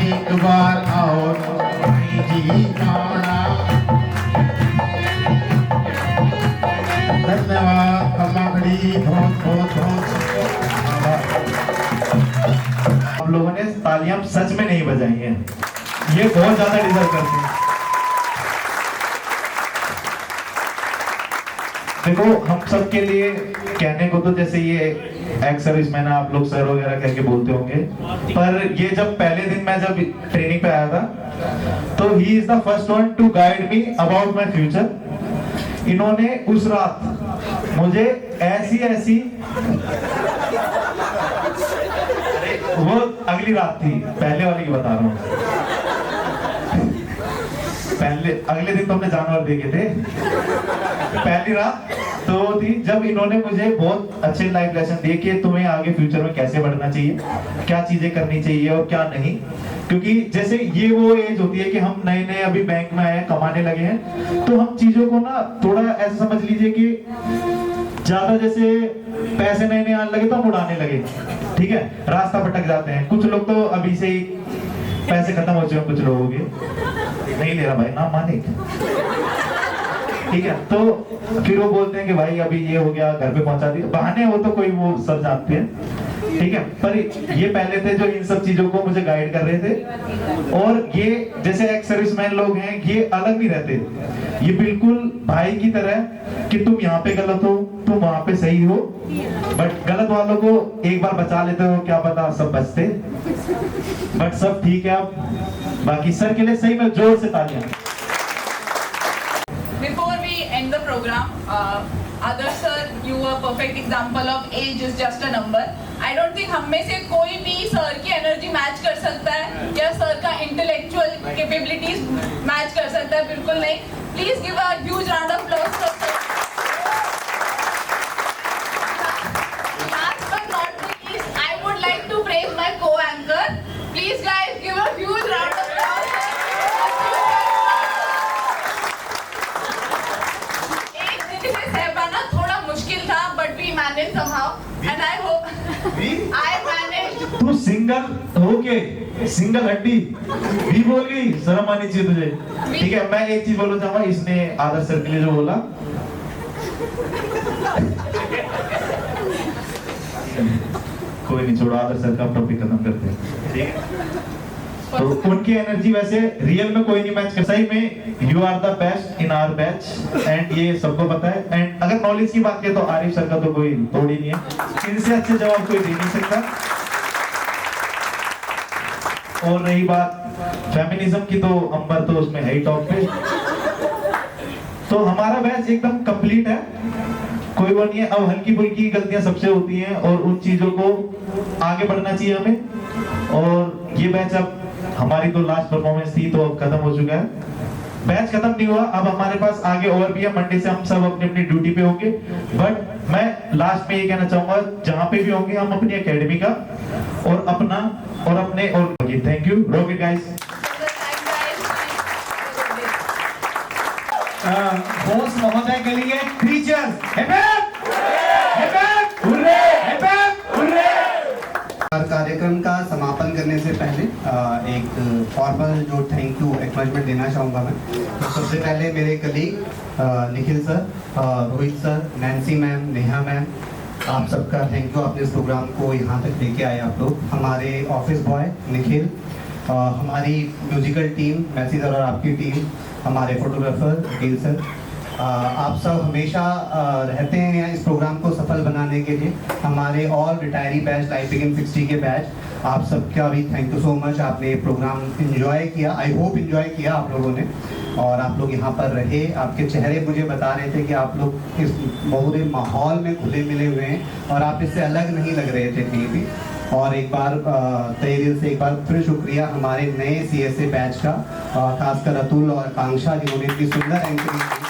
S10: एक बार आओ भाई जी गाना धन्यवाद कमाखड़ी बहुत बहुत बहुत
S1: आप लोगों ने तालियां सच में नहीं बजाई हैं, ये बहुत ज्यादा डिजर्व करते हैं। देखो हम सब के लिए कहने को तो जैसे ये एक्स सर्विसमैन आप लोग सर वगैरह कह के बोलते होंगे, पर ये जब पहले दिन मैं जब ट्रेनिंग पे आया था तो he is the first one two guide me about my future. इन्होंने उस रात मुझे ऐसी ऐसी वो अगली रात थी, पहले वाली की बता रहा हूँ, पहले अगले दिन तो हमने जानवर देखे थे, पहली रात तो थी जब इन्होंने मुझे बहुत अच्छे लाइफ लेसन दिए कि तुम्हें आगे फ्यूचर में कैसे बढ़ना चाहिए, क्या चीजें करनी चाहिए और क्या नहीं। क्योंकि जैसे ये वो एज होती है कि हम नए नए अभी बैंक में आए कमाने लगे हैं, तो हम चीजों को ना थोड़ा ऐसा समझ लीजिए कि ज्यादा जैसे पैसे नए नए आने लगे तो हम उड़ाने लगे, ठीक है, रास्ता भटक जाते हैं। कुछ लोग तो अभी से ही पैसे खत्म हो चुके हैं कुछ लोगों के, नहीं ले रहा भाई नाम मानिक, ठीक है, तो फिर वो बोलते हैं कि भाई अभी ये हो गया, घर पे पहुंचा दिया, बहाने वो तो कोई वो सब जानते हैं, ठीक है। पर ये पहले थे जो इन सब चीजों को मुझे गाइड कर रहे थे। और ये जैसे एक्स सर्विसमैन लोग हैं, ये अलग नहीं रहते, ये बिल्कुल भाई की तरह कि तुम यहाँ पे गलत हो, तुम वहां पे सही हो, बट गलत वालों को एक बार बचा लेते हो, क्या पता सब बचते, बट सब ठीक है। अब बाकी सर के लिए सही में जोर से तालियां।
S2: Before we end the program, Adarsh sir, you are perfect example of age is just a number. I don't think हम में से कोई भी सर की एनर्जी मैच कर सकता है या सर का इंटेलेक्चुअल कैपेबिलिटीज मैच कर सकता है, बिल्कुल नहीं। Please give a huge round of applause for sir. Last but not least, I would like to praise my co-anchor. Please guys give a huge round of applause. थोड़ा मुश्किल था, but we managed somehow, and I hope I managed.
S1: तू single होके single हड्डी भी बोल गई, शर्म आनी चाहिए तुझे, ठीक है। मैं एक चीज बोलना चाहूंगा, इसने आदर्श सर के लिए जो बोला, नहीं, छोड़ो, आदर सर का टॉपिक खत्म करते हैं, ठीक है। तो उनकी एनर्जी वैसे रियल में कोई नहीं मैच कर, सही में you are the best in our batch and ये सबको पता है। एंड अगर नॉलेज की बात करें तो आरिफ सर का तो कोई तोड़ ही नहीं है, इनसे अच्छे जवाब कोई दे नहीं सकता। और रही बात फेमिनिज्म की, तो अंबर तो उसमें है ही टॉप पे। तो हमारा बैच एकदम कंप्लीट है, कोई वो नहीं है। अब हल्की फुल्की गलतियां सबसे होती हैं और उन चीजों को आगे बढ़ना चाहिए हमें। और ये बैच अब हमारी तो लास्ट परफॉर्मेंस थी तो अब खत्म हो चुका है, बैच खत्म नहीं हुआ, अब हमारे पास आगे और भी है। मंडे से हम सब अपनी अपनी ड्यूटी पे होंगे। बट मैं लास्ट में ये कहना चाहूंगा, जहां पे भी होंगे हम अपनी एकेडमी का और अपना और अपने और thank you rocket guys.
S5: Host महोदय के लिए कार्यक्रम का समापन करने से पहले एक फॉर्मल जो थैंक यू एक्नॉलेजमेंट देना चाहूँगा मैं। तो सबसे पहले मेरे colleague Nikhil sir, Rohit sir, Nancy ma'am, Neha ma'am, आप सबका थैंक यू, आपने इस प्रोग्राम को यहाँ तक लेके आए आप लोग। हमारे ऑफिस बॉय निखिल, हमारी म्यूजिकल टीम मैसी सर और आपकी टीम, हमारे फोटोग्राफर अकील सर, आप सब हमेशा रहते हैं यहाँ इस प्रोग्राम को सफल बनाने के लिए। हमारे all retiree batch, life begin 60 के बैच, आप सबका भी थैंक यू सो मच। आपने ये प्रोग्राम एंजॉय किया, आई होप एंजॉय किया आप लोगों ने, और आप लोग यहाँ पर रहे। आपके चेहरे मुझे बता रहे थे कि आप लोग इस पूरे माहौल में खुले मिले हुए हैं और आप इससे अलग नहीं लग रहे थे कहीं भी। और एक बार तहे दिल से एक बार फिर शुक्रिया हमारे नए CSA बैच का, खासकर अतुल और आकांक्षा जिन्होंने इतनी सुंदर एंकरिंग की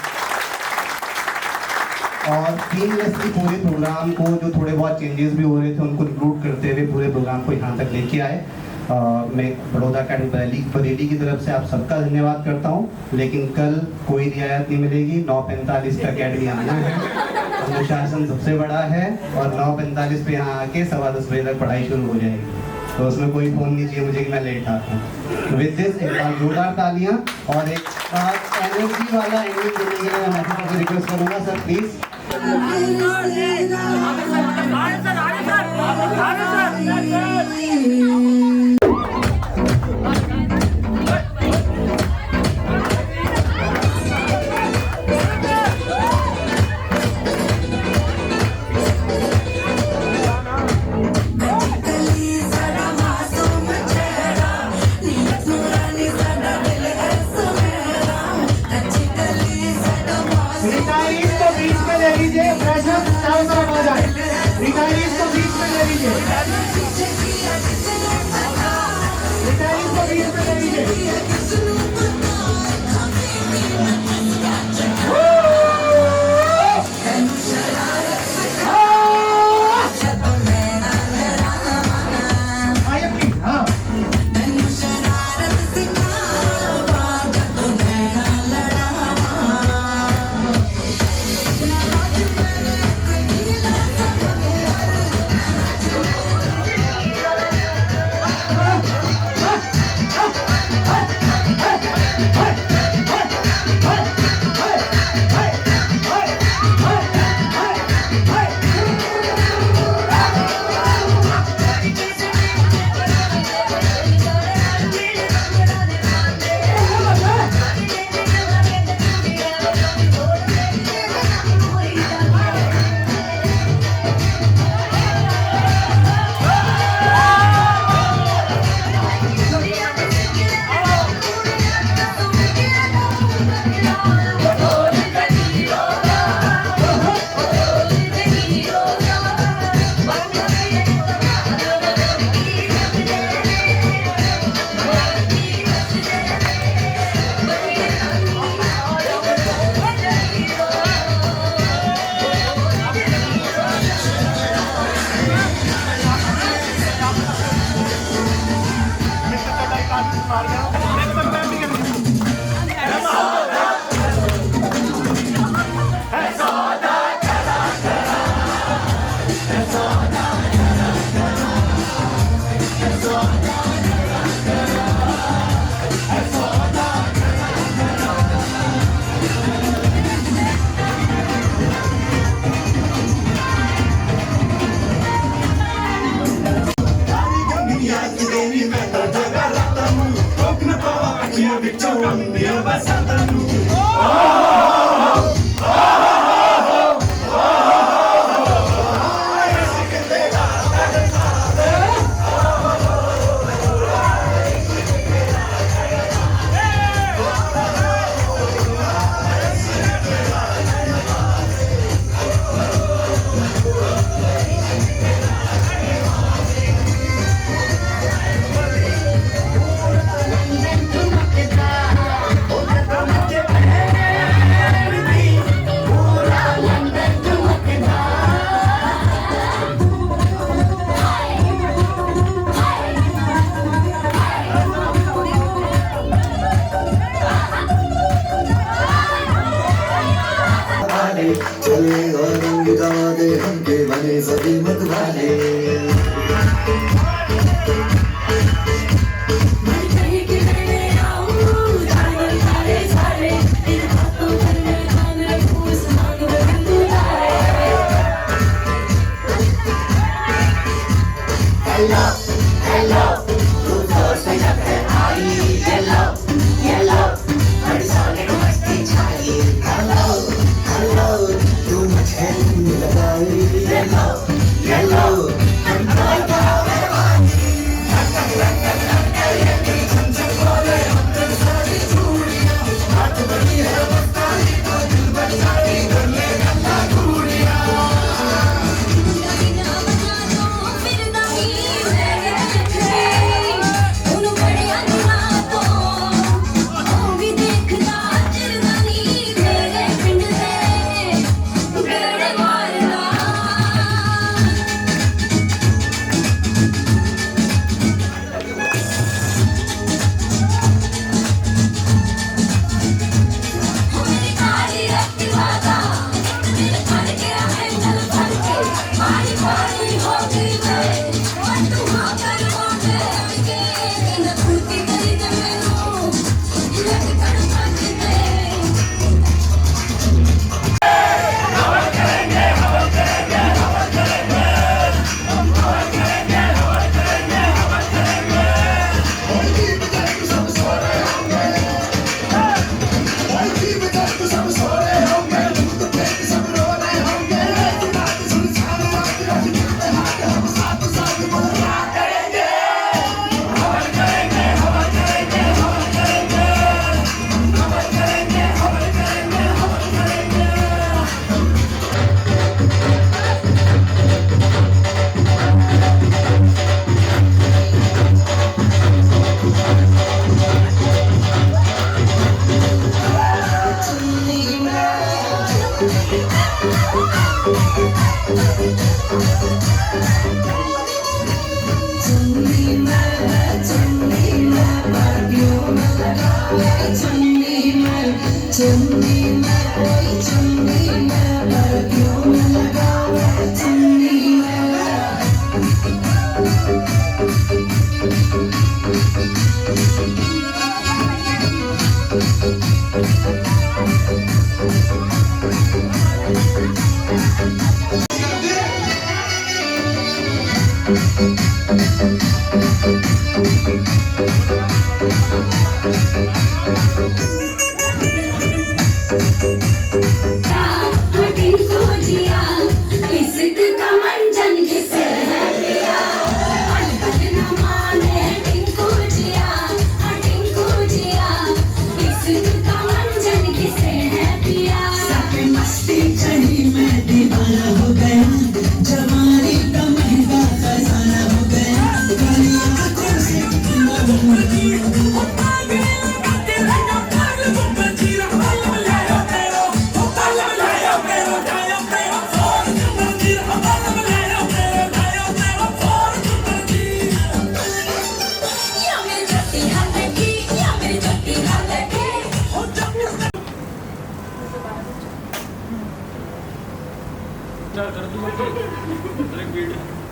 S5: और सीमलेसली पूरे प्रोग्राम को, जो थोड़े बहुत चेंजेस भी हो रहे थे उनको इंक्लूड करते हुए पूरे प्रोग्राम को यहाँ तक लेके आए। मैं बड़ौदा अकेडमी बरेली की तरफ से आप सबका धन्यवाद करता हूँ। लेकिन कल कोई रियायत नहीं मिलेगी, 9:45 तक अकेडमी आना है, अनुशासन सबसे बड़ा है और 9:45 पे यहाँ आके 10:15 बजे तक पढ़ाई शुरू हो जाएगी। तो उसमें कोई फोन नहीं चाहिए मुझे कि मैं लेट आता हूँ। विद दिस एक बार जोरदार तालियां और एक एनर्जी वाला एंडिंग देने के लिए मैं रिक्वेस्ट करूँगा सर प्लीज।
S10: ਵਿੱਚੋਂ ਆਉਂਦੀਆਂ ਬਸਾਂ ਨੂੰ
S11: चले और रंग गवा दे हमके बने सभी मत वाले Hello, hello, तू तो सजग है आई Hello, hello, हर साले मस्ती छाई Hello, hello, तू मुझे लगाई Hello, hello, हम तो
S3: कर दूंगा